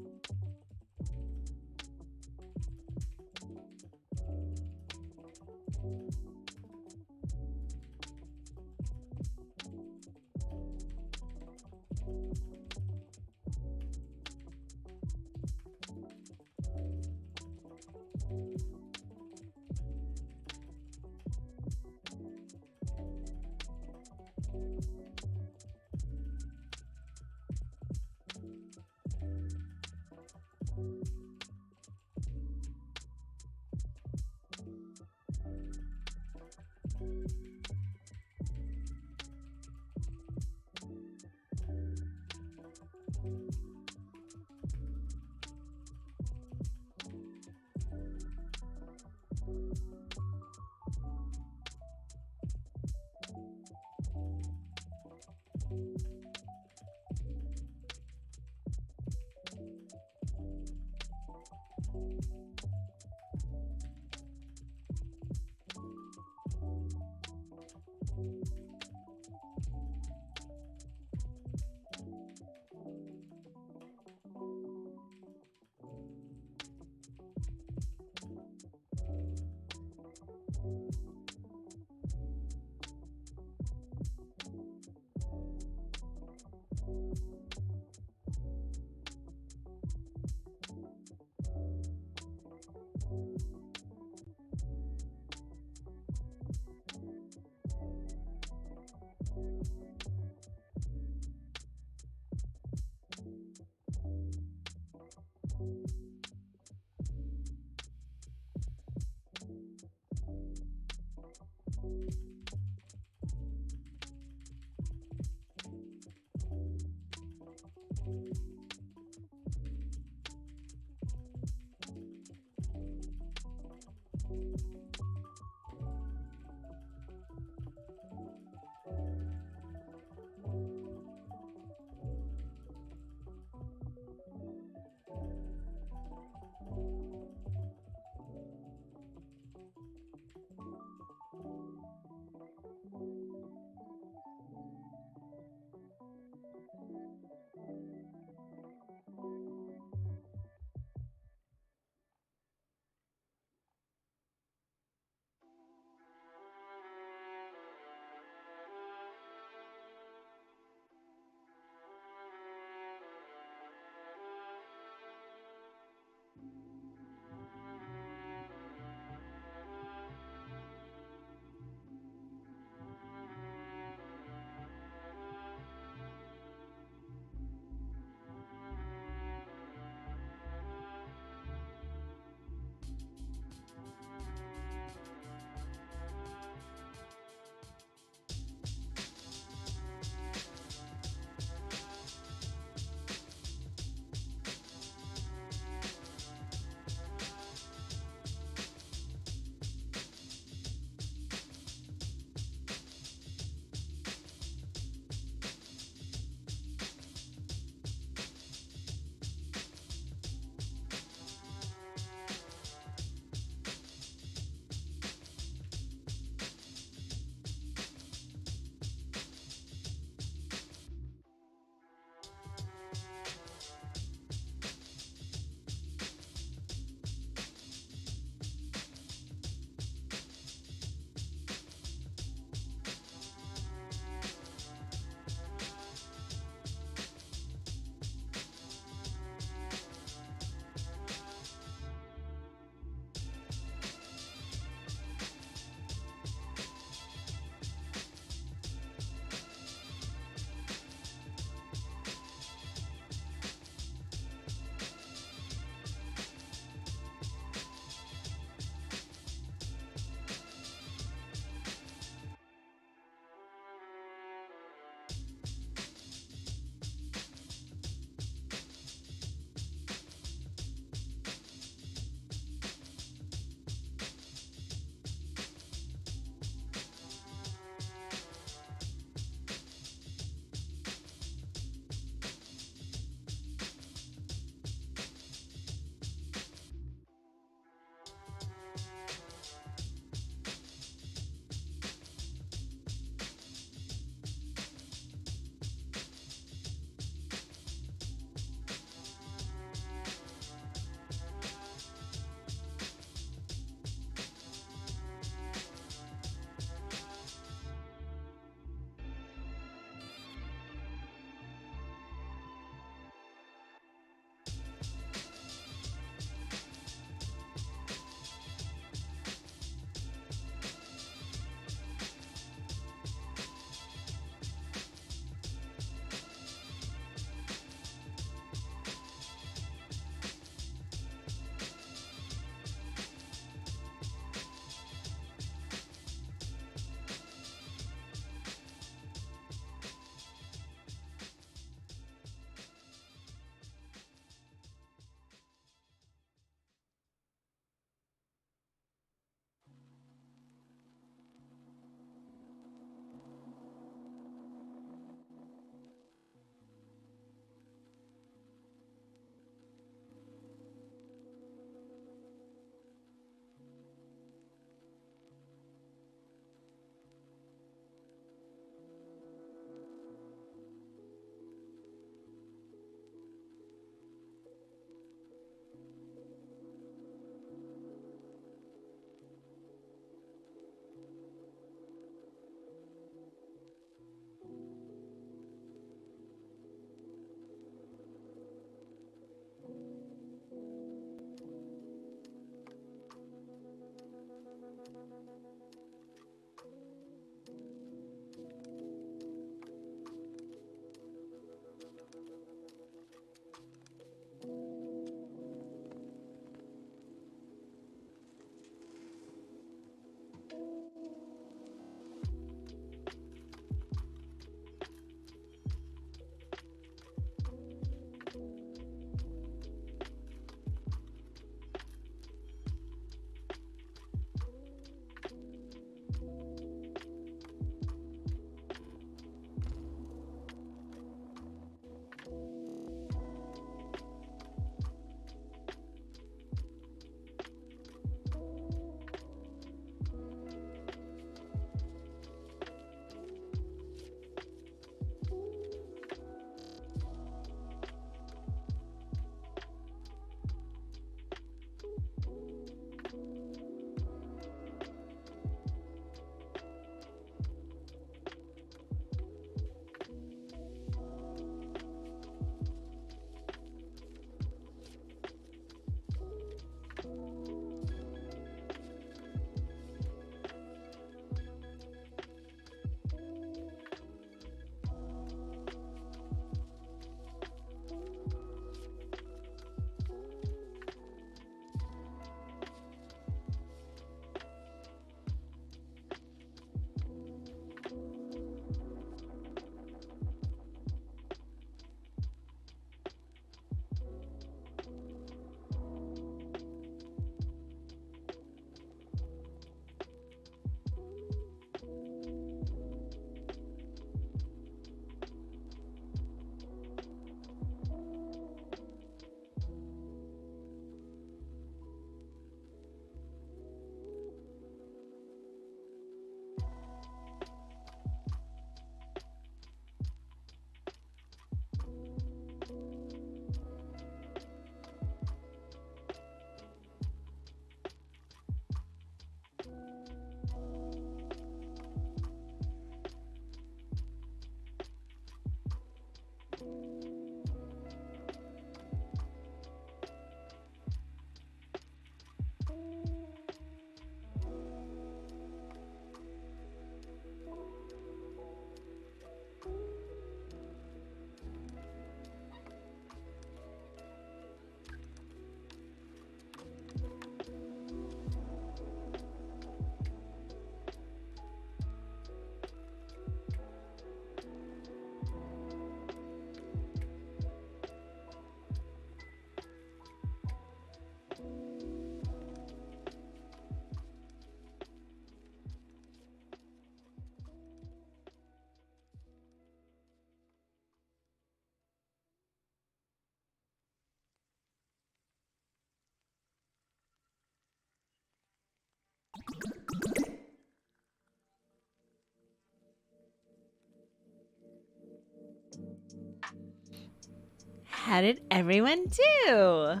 How did everyone do?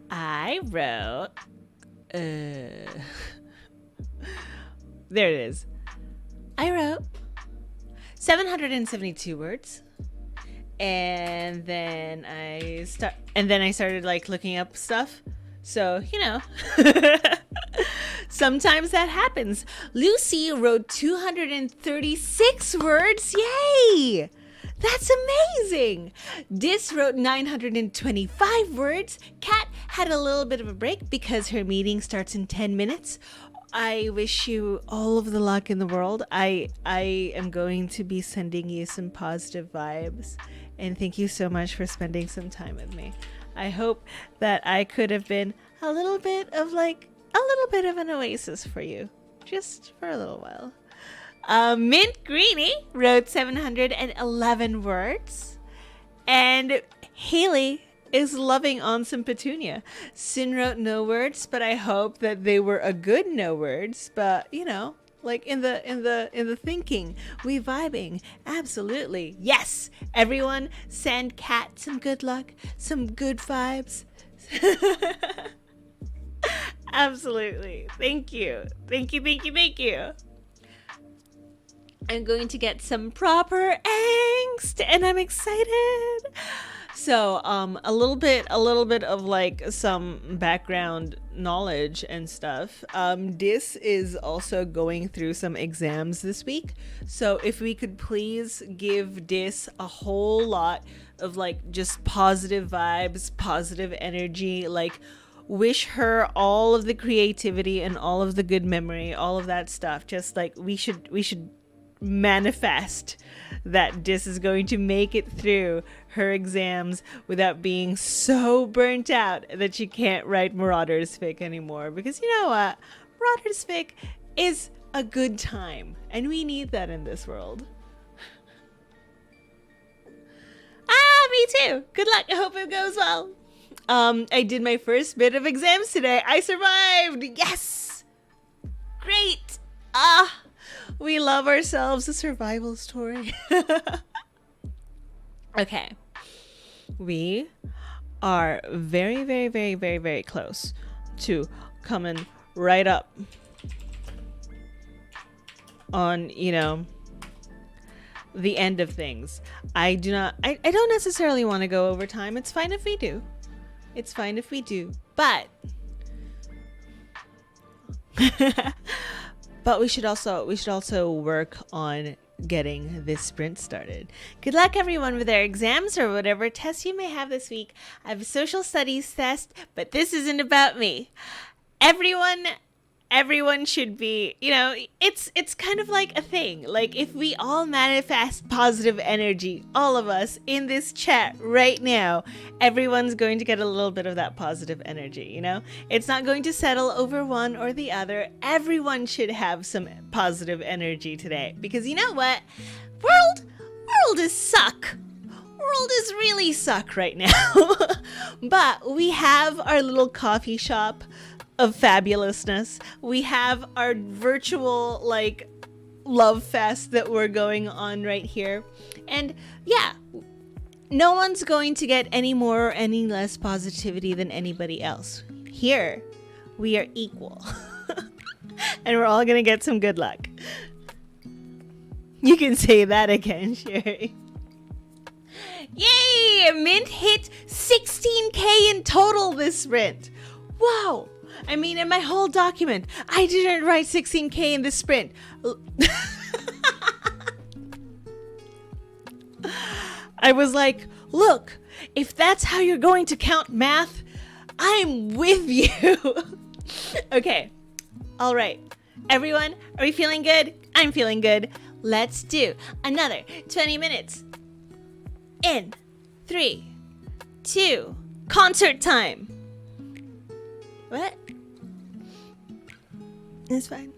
I wrote. There it is. I wrote 772 words. And then I started like looking up stuff. So, sometimes that happens. Lucy wrote 236 words. Yay! That's amazing. Dis wrote 925 words. Kat had a little bit of a break because her meeting starts in 10 minutes. I wish you all of the luck in the world. I am going to be sending you some positive vibes. And thank you so much for spending some time with me. I hope that I could have been a little bit of an oasis for you. Just for a little while. Mint Greenie wrote 711 words. And Haley is loving on some petunia. Sin wrote no words, but I hope that they were a good no words. But like in the thinking, we vibing. Absolutely. Yes. Everyone send Kat some good luck, some good vibes. Absolutely. Thank you. Thank you. Thank you. Thank you. I'm going to get some proper angst and I'm excited. So, a little bit of like some background knowledge and stuff. Dis is also going through some exams this week. So if we could please give Dis a whole lot of like just positive vibes, positive energy, like wish her all of the creativity and all of the good memory, all of that stuff. Just like we should manifest that Dis is going to make it through her exams without being so burnt out that she can't write Marauders fic anymore. Because you know what? Marauders fic is a good time, and we need that in this world. Me too. Good luck. I hope it goes well. I did my first bit of exams today. I survived. Yes. Great. We love ourselves a survival story. Okay. We are very, very, very, very, very close to coming right up on, the end of things. I don't necessarily want to go over time. It's fine if we do. But but we should also work on getting this sprint started. Good luck everyone with their exams or whatever tests you may have this week. I have a social studies test, but this isn't about me. Everyone should be, it's kind of like a thing. Like if we all manifest positive energy, all of us in this chat right now, everyone's going to get a little bit of that positive energy, It's not going to settle over one or the other. Everyone should have some positive energy today because you know what? World is suck. World is really suck right now. But we have our little coffee shop of fabulousness. We have our virtual love fest that we're going on right here. And yeah, no one's going to get any more or any less positivity than anybody else. Here, we are equal. And we're all gonna get some good luck. You can say that again, Sherri. Yay! Mint hit 16K in total this sprint. Wow! I mean, in my whole document, I didn't write 16K in this sprint. I was like, look, if that's how you're going to count math, I'm with you. Okay. All right. Everyone, are we feeling good? I'm feeling good. Let's do another 20 minutes. In 3, 2, concert time. What? It's fine.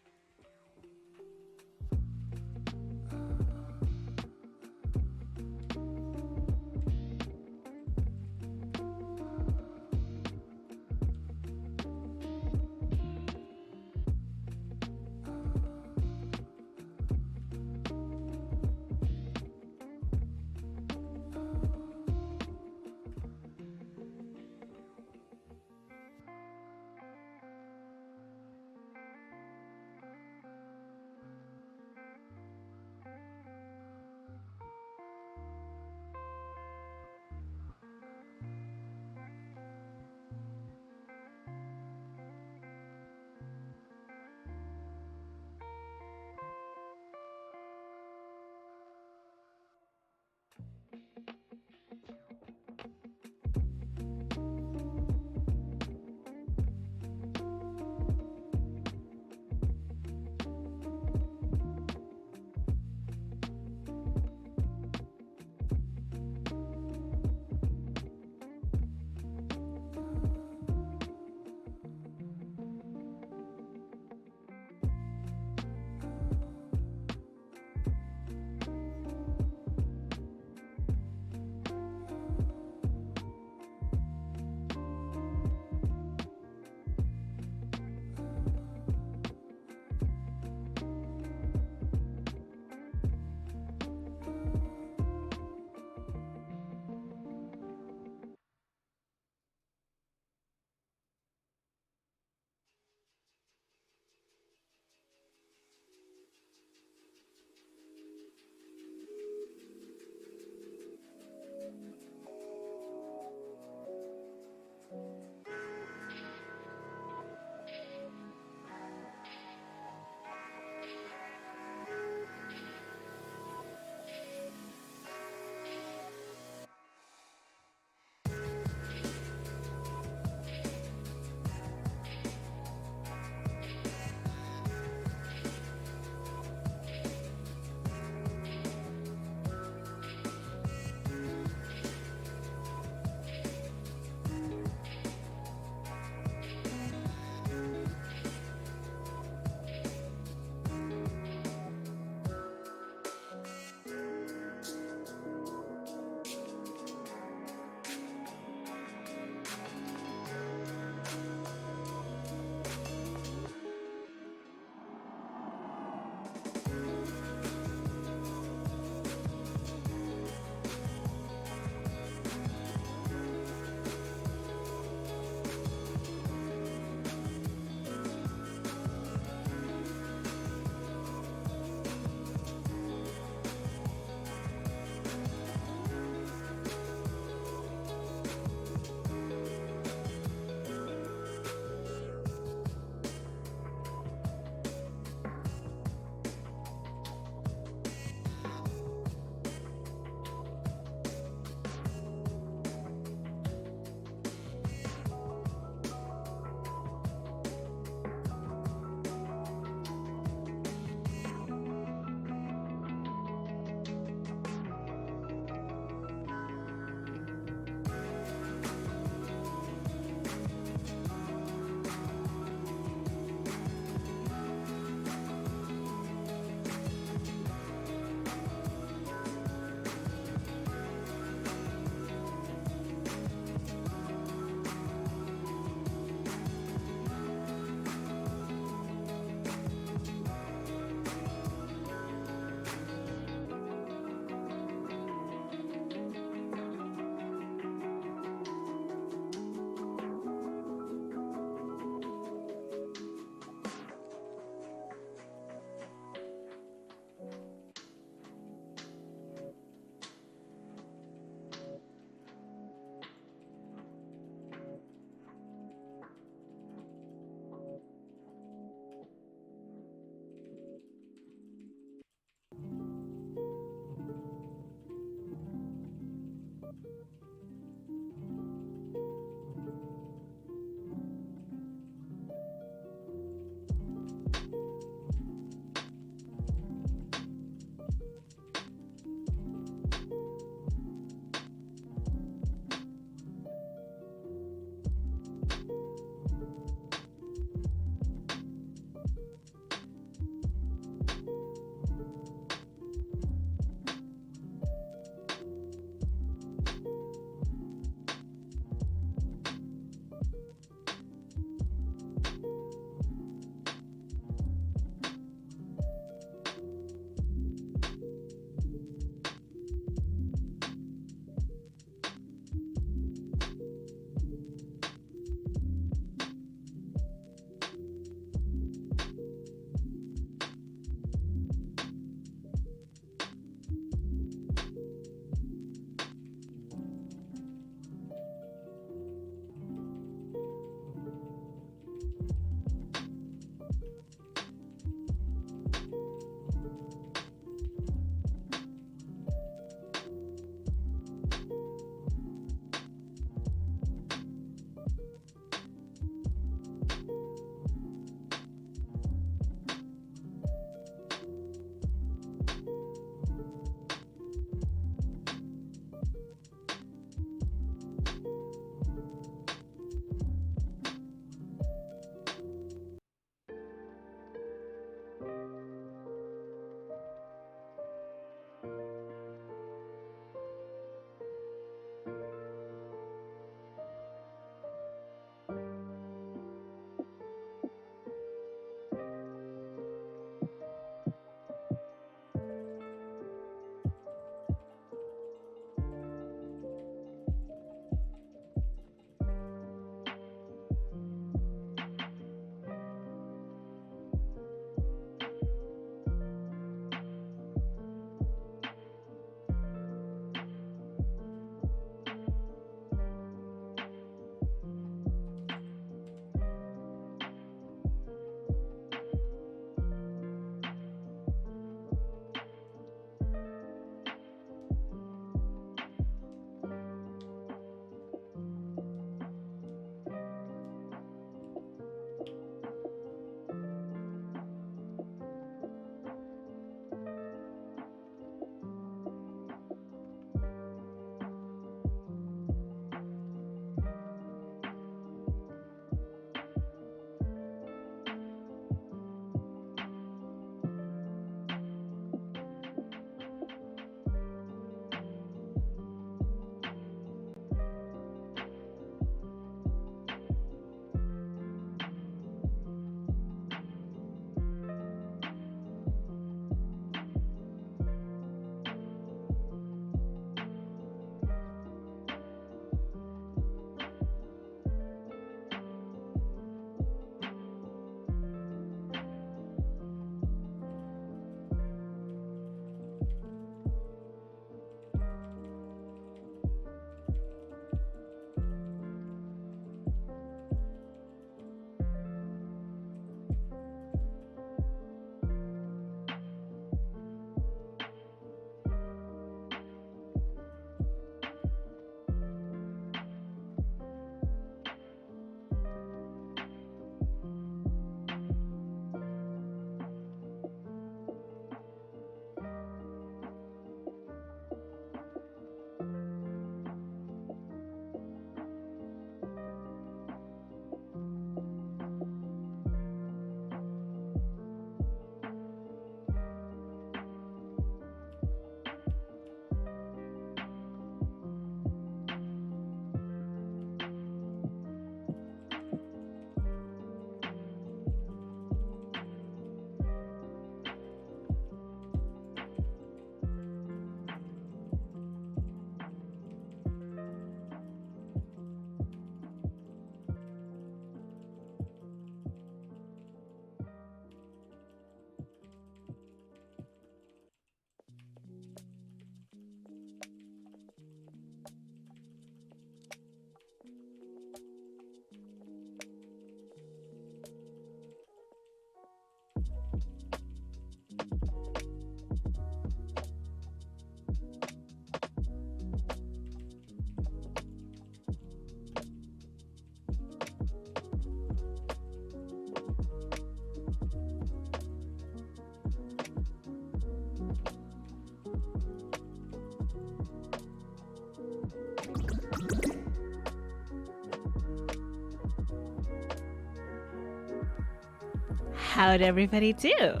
How'd everybody do?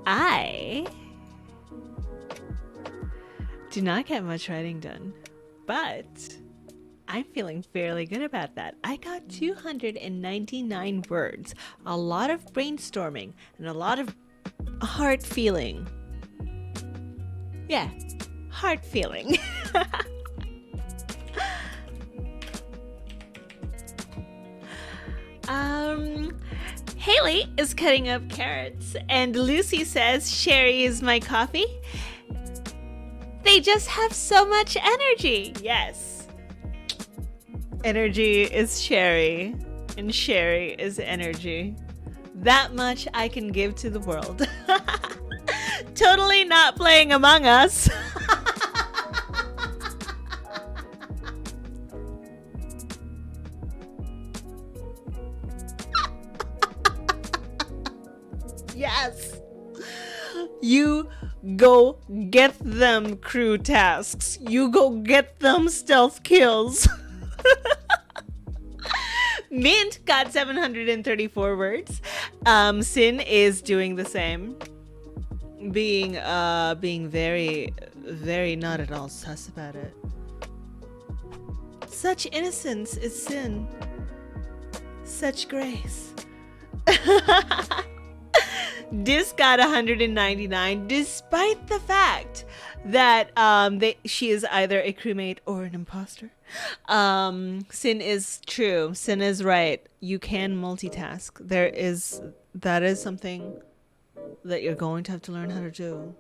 I do not get much writing done, but I'm feeling fairly good about that. I got 299 words, a lot of brainstorming, and a lot of heart feeling. Yeah, heart feeling. Haley is cutting up carrots, and Lucy says Sherri is my coffee. They just have so much energy. Yes. Energy is Sherri, and Sherri is energy. That much I can give to the world. Totally not playing Among Us. Yes. You go get them crew tasks. You go get them stealth kills. Mint got 734 words. Sin is doing the same. Being very, very not at all sus about it. Such innocence is sin. Such grace. Dis got 199, despite the fact that she is either a crewmate or an imposter. Sin is true. Sin is right. You can multitask. That is something that you're going to have to learn how to do.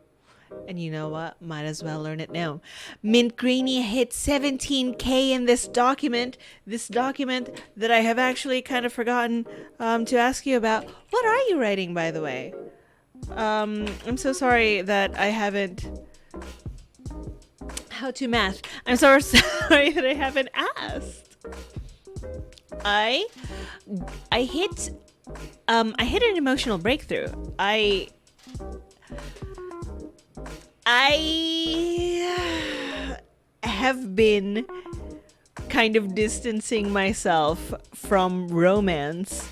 And you know what? Might as well learn it now. Mint Greenie hit 17K in this document. This document that I have actually kind of forgotten to ask you about. What are you writing, by the way? I'm so sorry that I haven't... How to math. I'm so sorry that I haven't asked. I hit an emotional breakthrough. I have been kind of distancing myself from romance.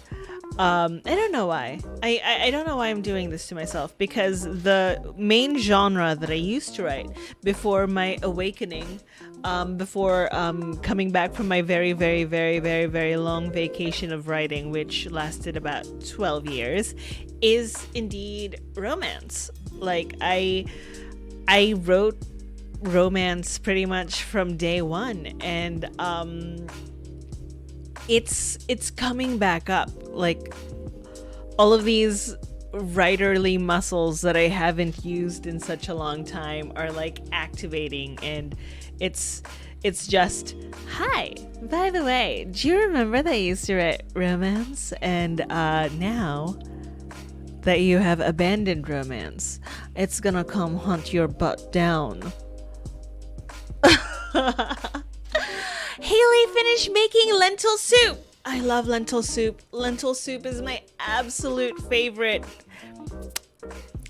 I don't know why. I don't know why I'm doing this to myself, because the main genre that I used to write before my awakening, before coming back from my very, very, very, very, very long vacation of writing, which lasted about 12 years, is indeed romance. Like, I wrote romance pretty much from day one, and it's coming back up. Like, all of these writerly muscles that I haven't used in such a long time are like activating, and it's just, hi, by the way, do you remember that I used to write romance, and now that you have abandoned romance, it's gonna come hunt your butt down. Haley finished making lentil soup. I love lentil soup. Lentil soup is my absolute favorite.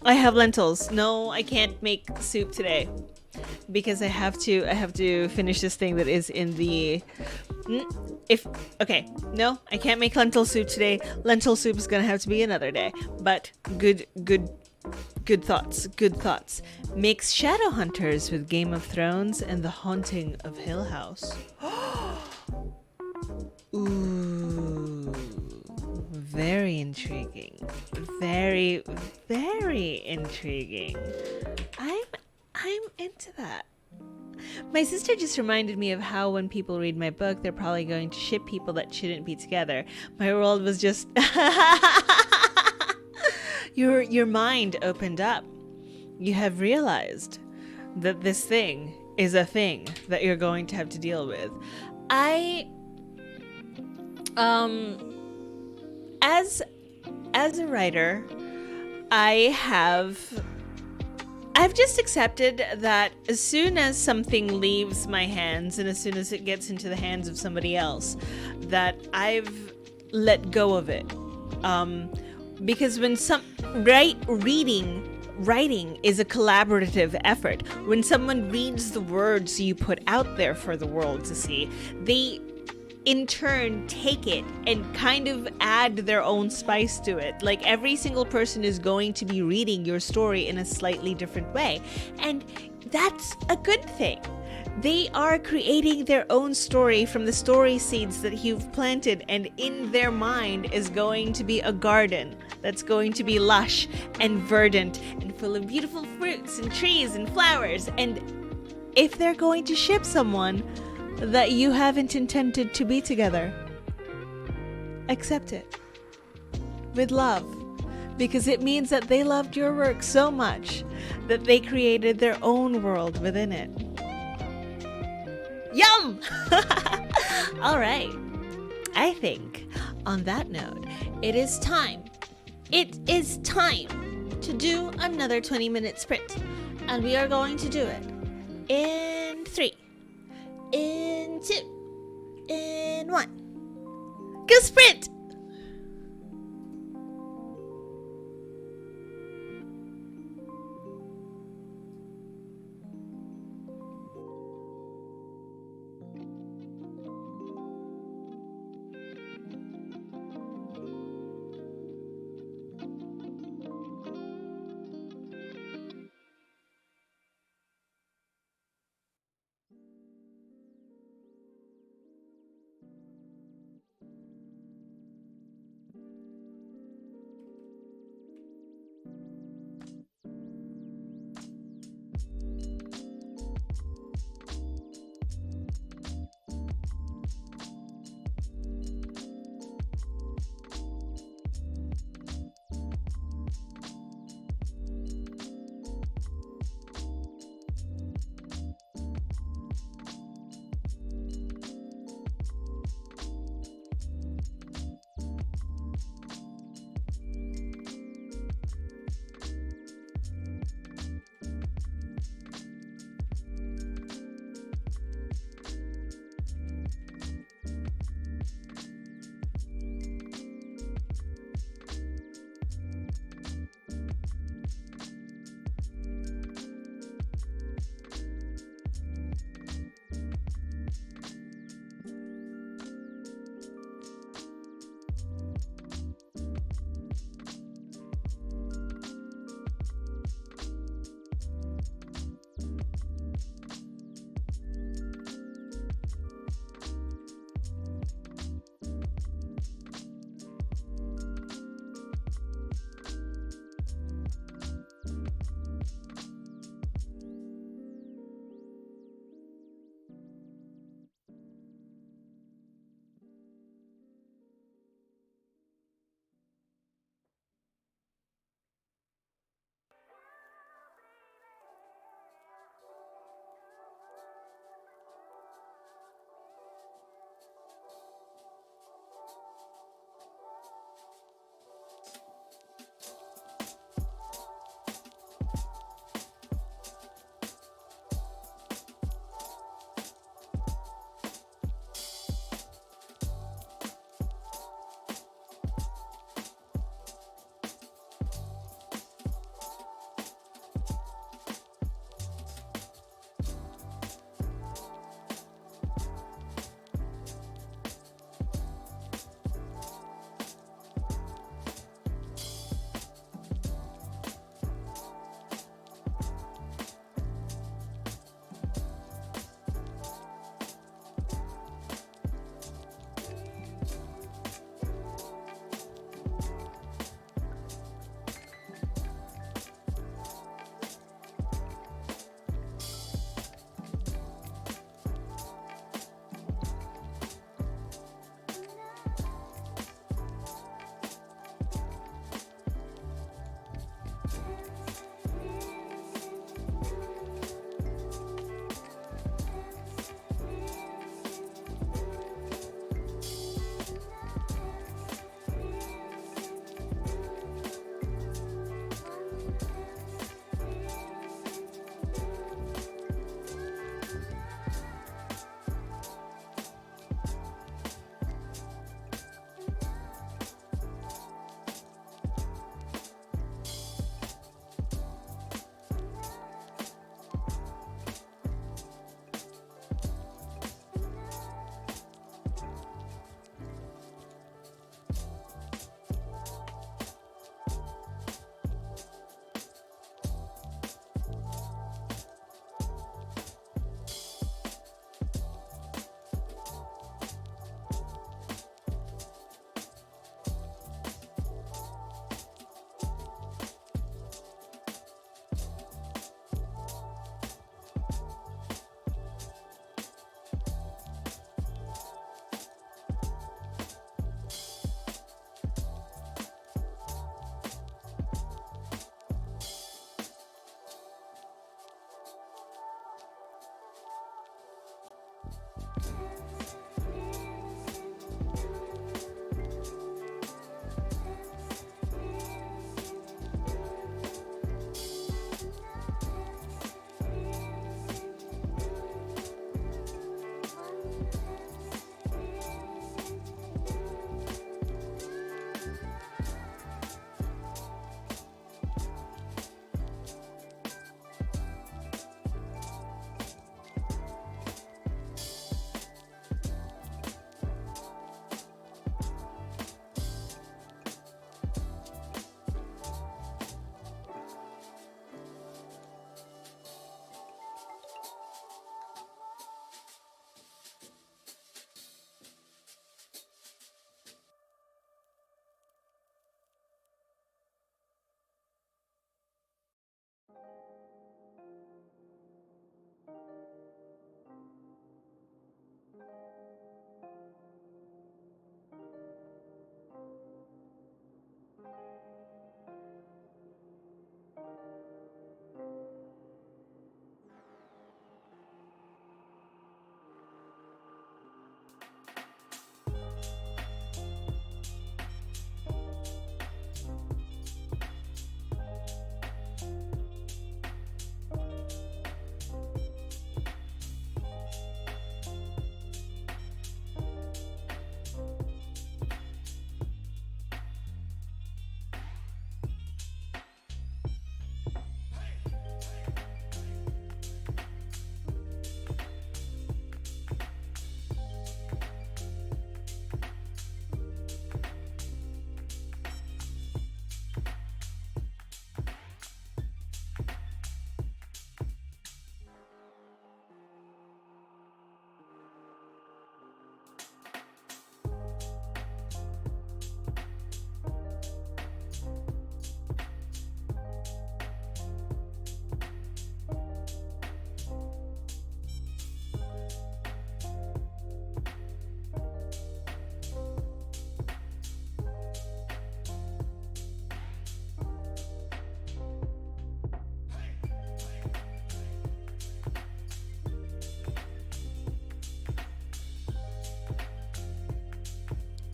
I have lentils. No, I can't make soup today because I have to finish this thing that is in the no, I can't make lentil soup today. Lentil soup is gonna have to be another day. But good thoughts. Mix Shadowhunters with Game of Thrones and The Haunting of Hill House. Ooh, very intriguing. Very, very intriguing. I'm into that. My sister just reminded me of how when people read my book, they're probably going to ship people that shouldn't be together. My world was just... Your mind opened up. You have realized that this thing is a thing that you're going to have to deal with. As a writer, I've just accepted that as soon as something leaves my hands and as soon as it gets into the hands of somebody else, that I've let go of it. Because when writing is a collaborative effort. When someone reads the words you put out there for the world to see, in turn take it and kind of add their own spice to it. Like every single person is going to be reading your story in a slightly different way. And that's a good thing. They are creating their own story from the story seeds that you've planted, and in their mind is going to be a garden that's going to be lush and verdant and full of beautiful fruits and trees and flowers. And if they're going to ship someone that you haven't intended to be together, accept it with love, because it means that they loved your work so much that they created their own world within it. Yum! All right. I think on that note, it is time. It is time to do another 20-minute sprint. And we are going to do it in 3, in 2, in 1. Go sprint!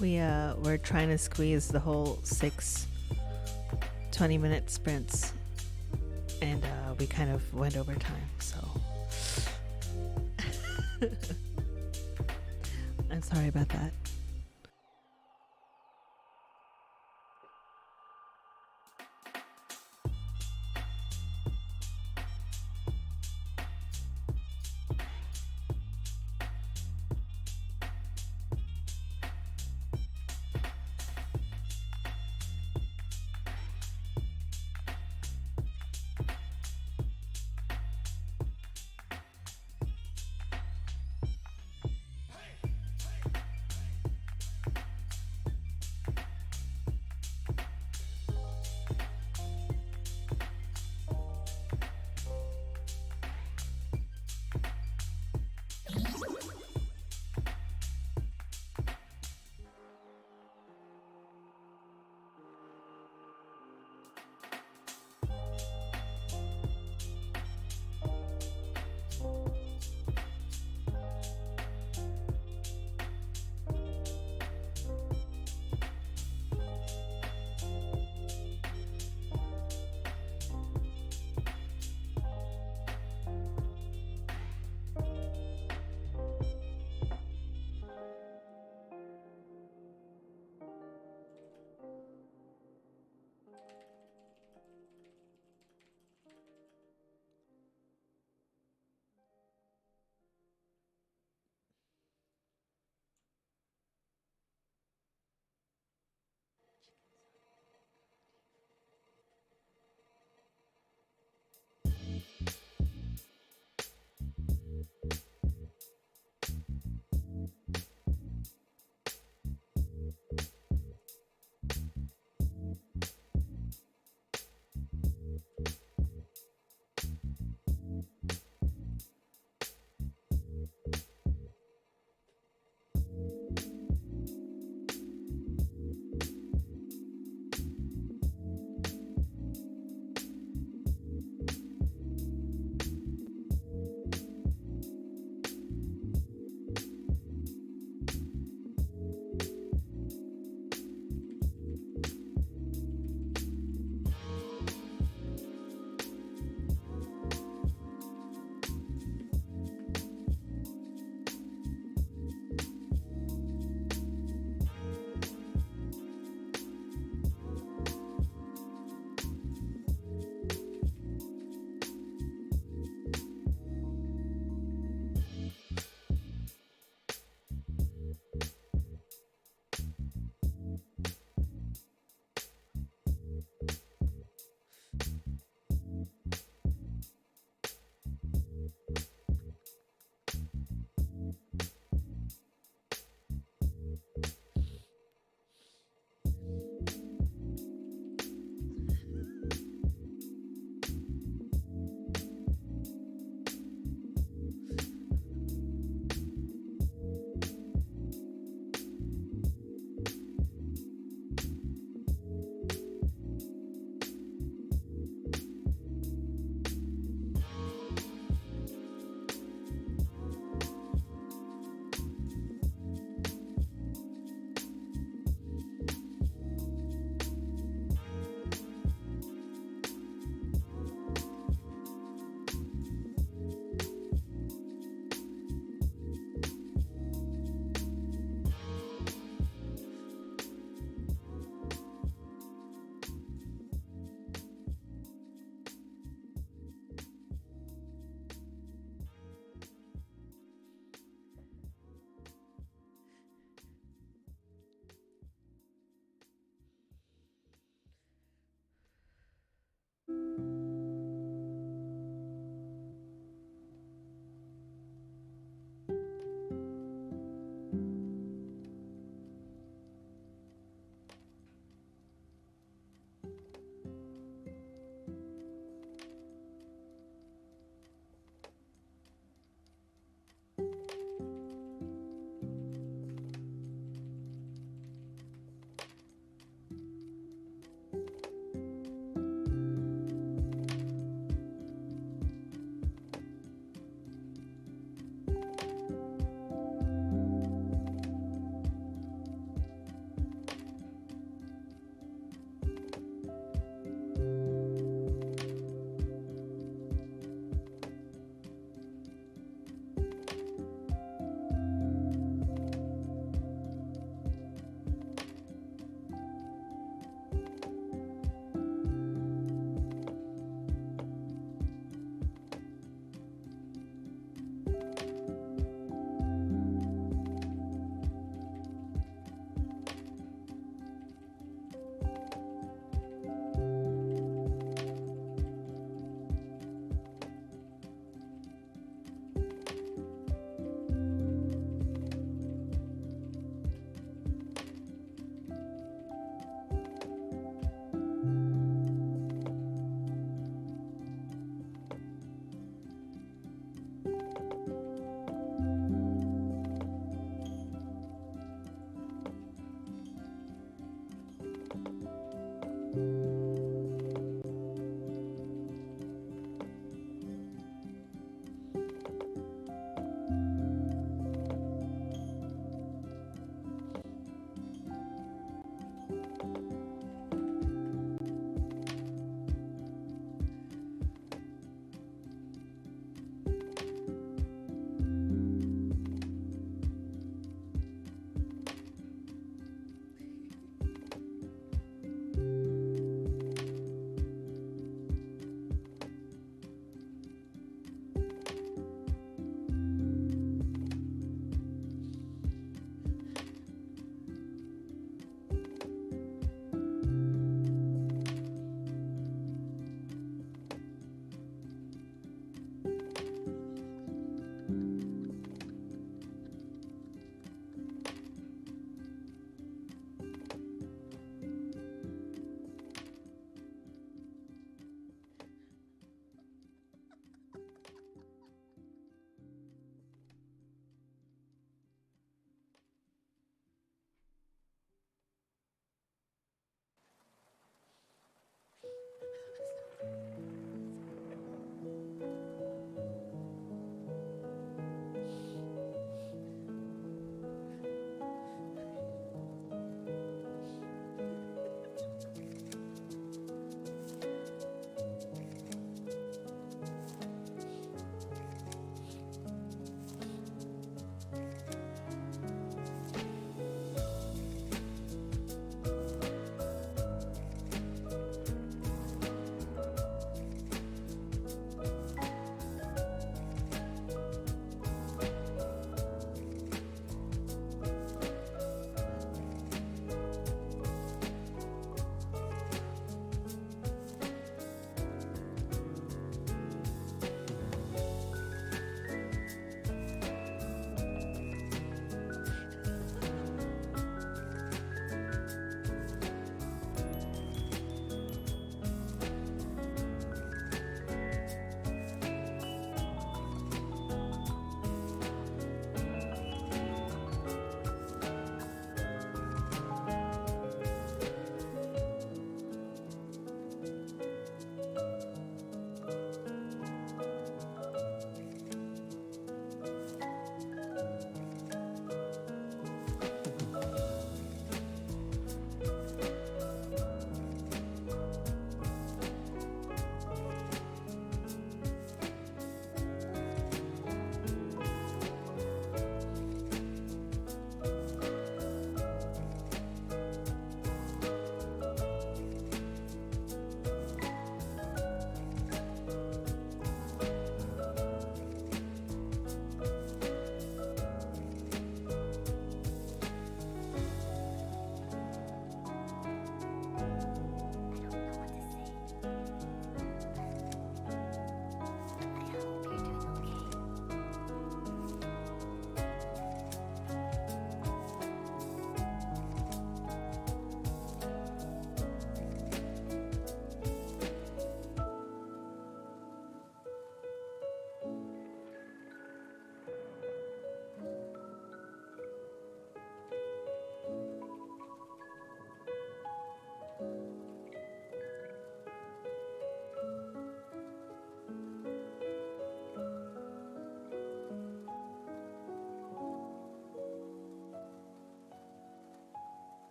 we're trying to squeeze the whole 6 20-minute sprints, and we kind of went over time, so I'm sorry about that.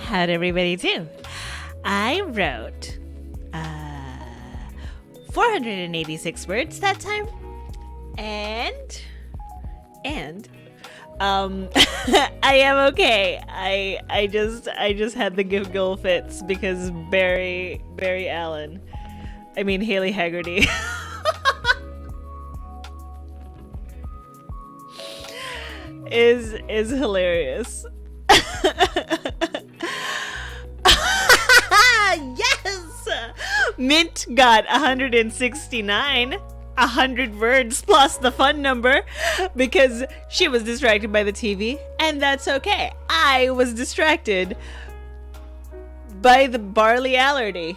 How'd everybody do? I wrote 486 words that time. And I am okay. I just had the giggle fits because Barry Allen. I mean Haley Haggerty. is hilarious. Yes! Mint got 169. 100 words plus the fun number because she was distracted by the TV, and that's okay. I was distracted by the barley allergy.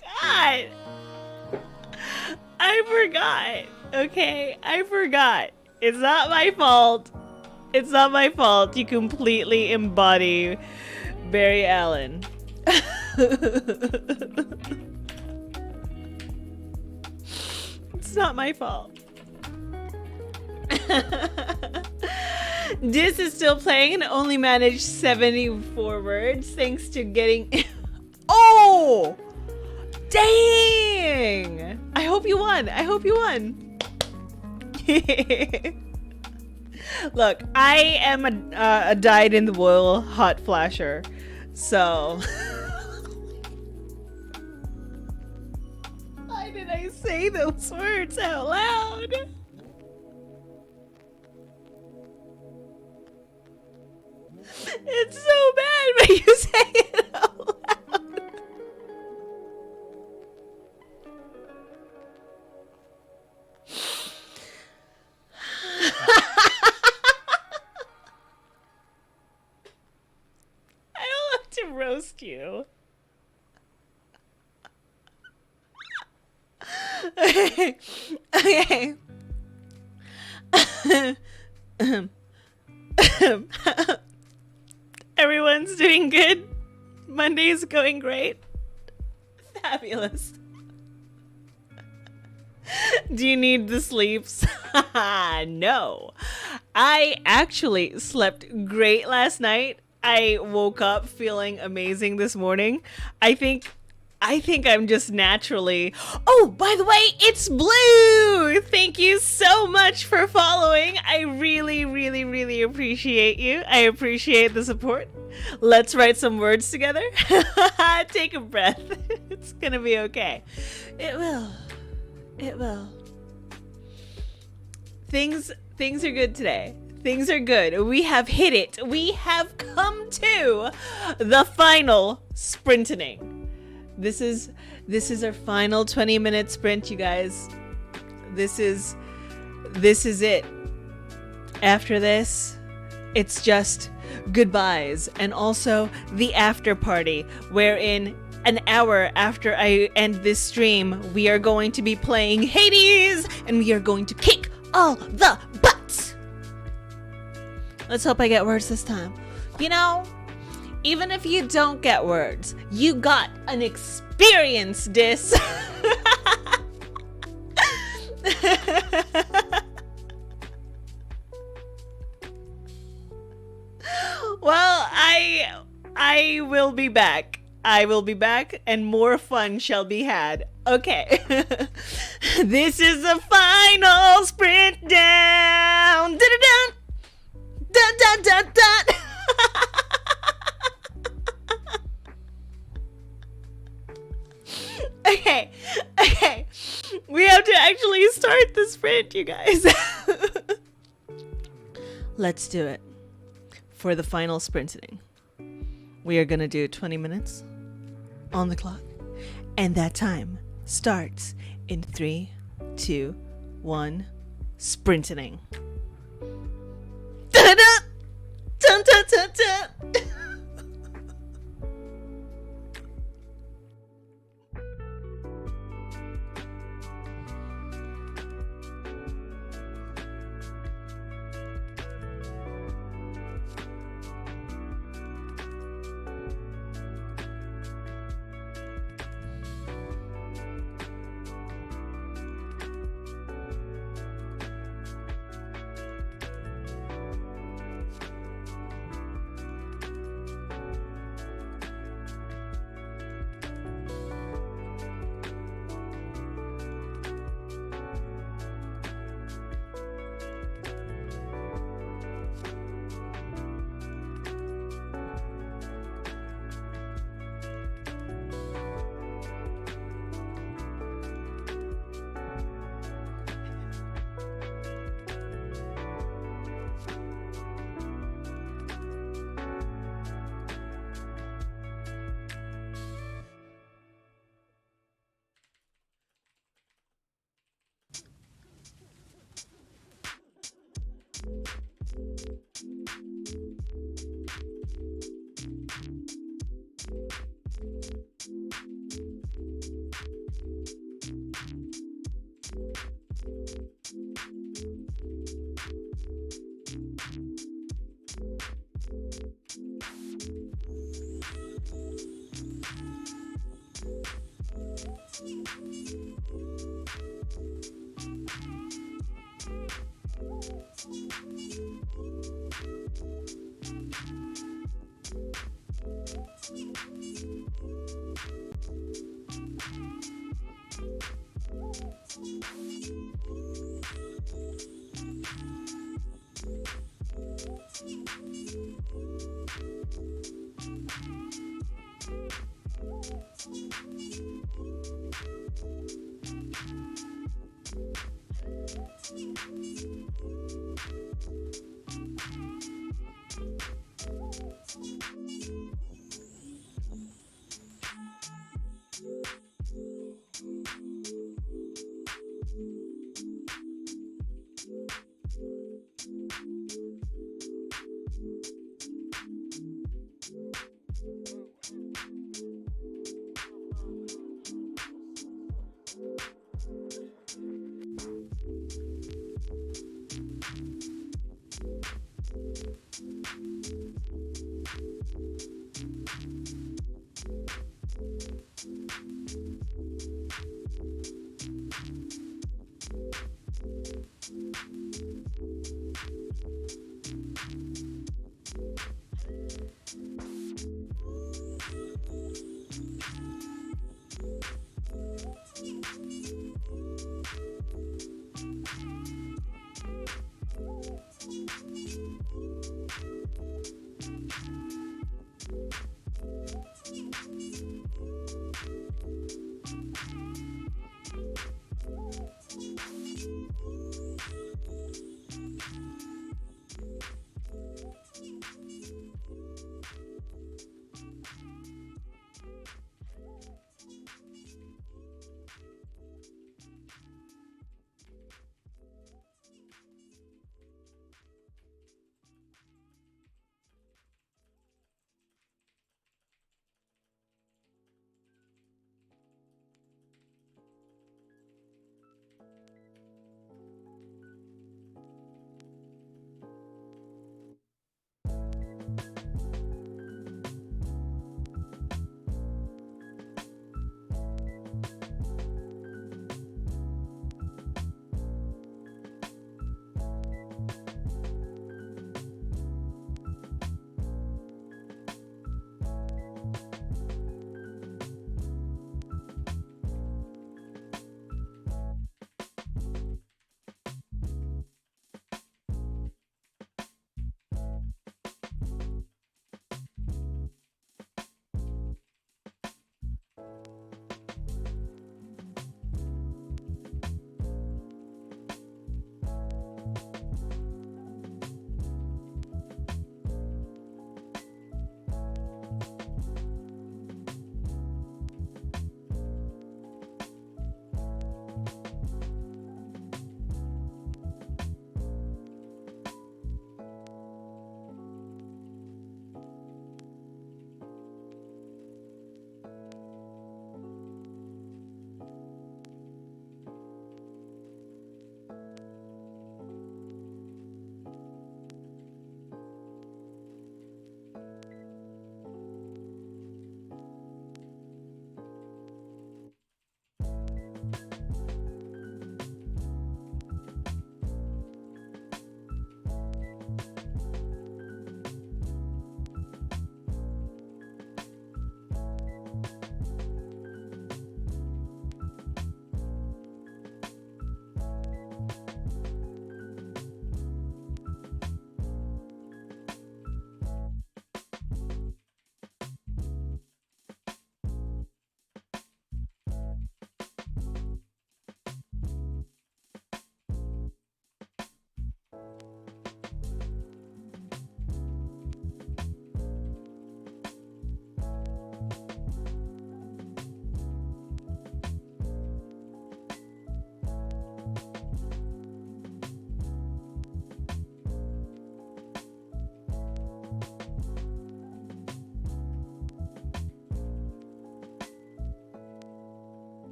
God, I forgot. Okay, I forgot. It's not my fault. It's not my fault. You completely embody Barry Allen. It's not my fault. This is still playing and only managed 74 words thanks to getting... Oh! Dang! I hope you won. I hope you won. Look, I am a dyed-in-the-wool hot flasher, so... Why did I say those words out loud? It's so bad when you say it out loud. To roast you. Okay. Okay. Everyone's doing good. Monday's going great. Fabulous. Do you need the sleeps? No. I actually slept great last night. I woke up feeling amazing this morning. I think I'm just naturally... Oh, by the way, it's Blue! Thank you so much for following. I really, really, really appreciate you. I appreciate the support. Let's write some words together. Take a breath. It's gonna be okay. It will. It will. Things are good today. Things are good. We have hit it. We have come to the final sprinting. This is our final 20-minute sprint, you guys. This is it. After this, it's just goodbyes and also the after party, wherein an hour after I end this stream, we are going to be playing Hades and we are going to kick all the butts. Let's hope I get words this time. You know, even if you don't get words, you got an experience, dis. Well, I will be back. I will be back and more fun shall be had. Okay. This is the final sprint down. Dun-dun-dun. Dun dun dun dun. Okay. We have to actually start the sprint, you guys. Let's do it. For the final sprinting, we are gonna do 20 minutes on the clock, and that time starts in 3, 2, 1. Sprinting. Dun dun dun dun dun dun.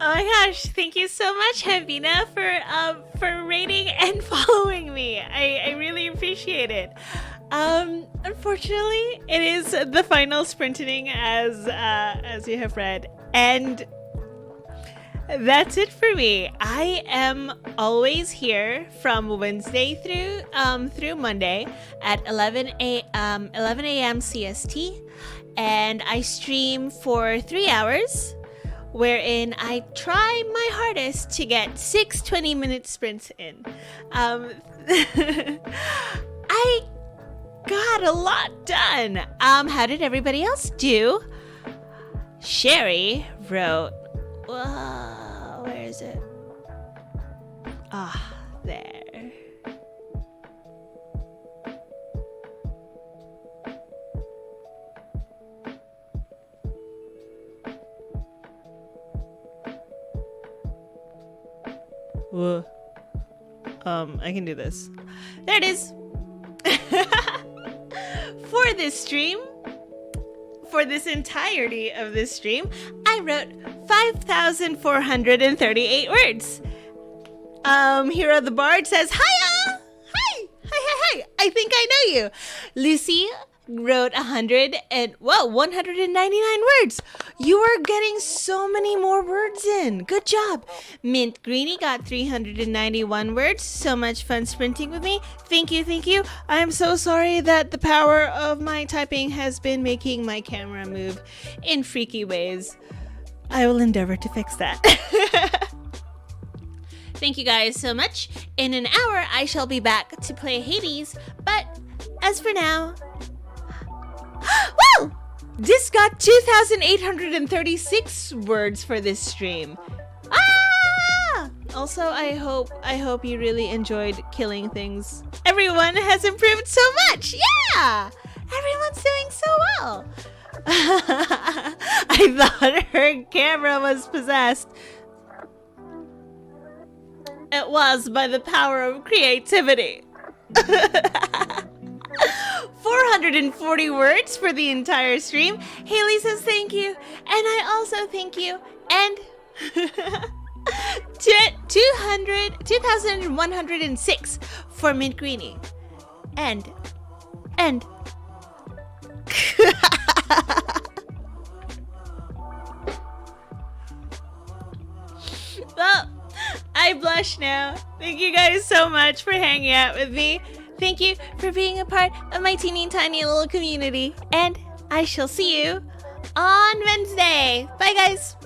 Oh my gosh, thank you so much, Havina, for rating and following me. I really appreciate it. Unfortunately, it is the final sprinting as you have read, and that's it for me. I am always here from Wednesday through Monday at 11 a.m. CST, and I stream for 3 hours, wherein I try my hardest to get 6 20-minute sprints in. I got a lot done. How did everybody else do? Sherri wrote, where is it? Ah, there. Whoa. I can do this. There it is. For this stream, for this entirety of this stream, I wrote 5,438 words. Hero the Bard says, Hiya! Hi! I think I know you. Lucy wrote 199 words. You are getting so many more words in. Good job. Mint Greenie got 391 words. So much fun sprinting with me. Thank you. I am so sorry that the power of my typing has been making my camera move in freaky ways. I will endeavor to fix that. Thank you guys so much. In an hour, I shall be back to play Hades, but as for now... Woo! This got 2,836 words for this stream. Ah! Also, I hope you really enjoyed killing things. Everyone has improved so much. Yeah! Everyone's doing so well. I thought her camera was possessed. It was by the power of creativity. 440 words for the entire stream. Haley says thank you, and I also thank you, and 2,106 for Mint Greenie, and well, I blush now. Thank you guys so much for hanging out with me. Thank you for being a part of my teeny tiny little community. And I shall see you on Wednesday. Bye, guys.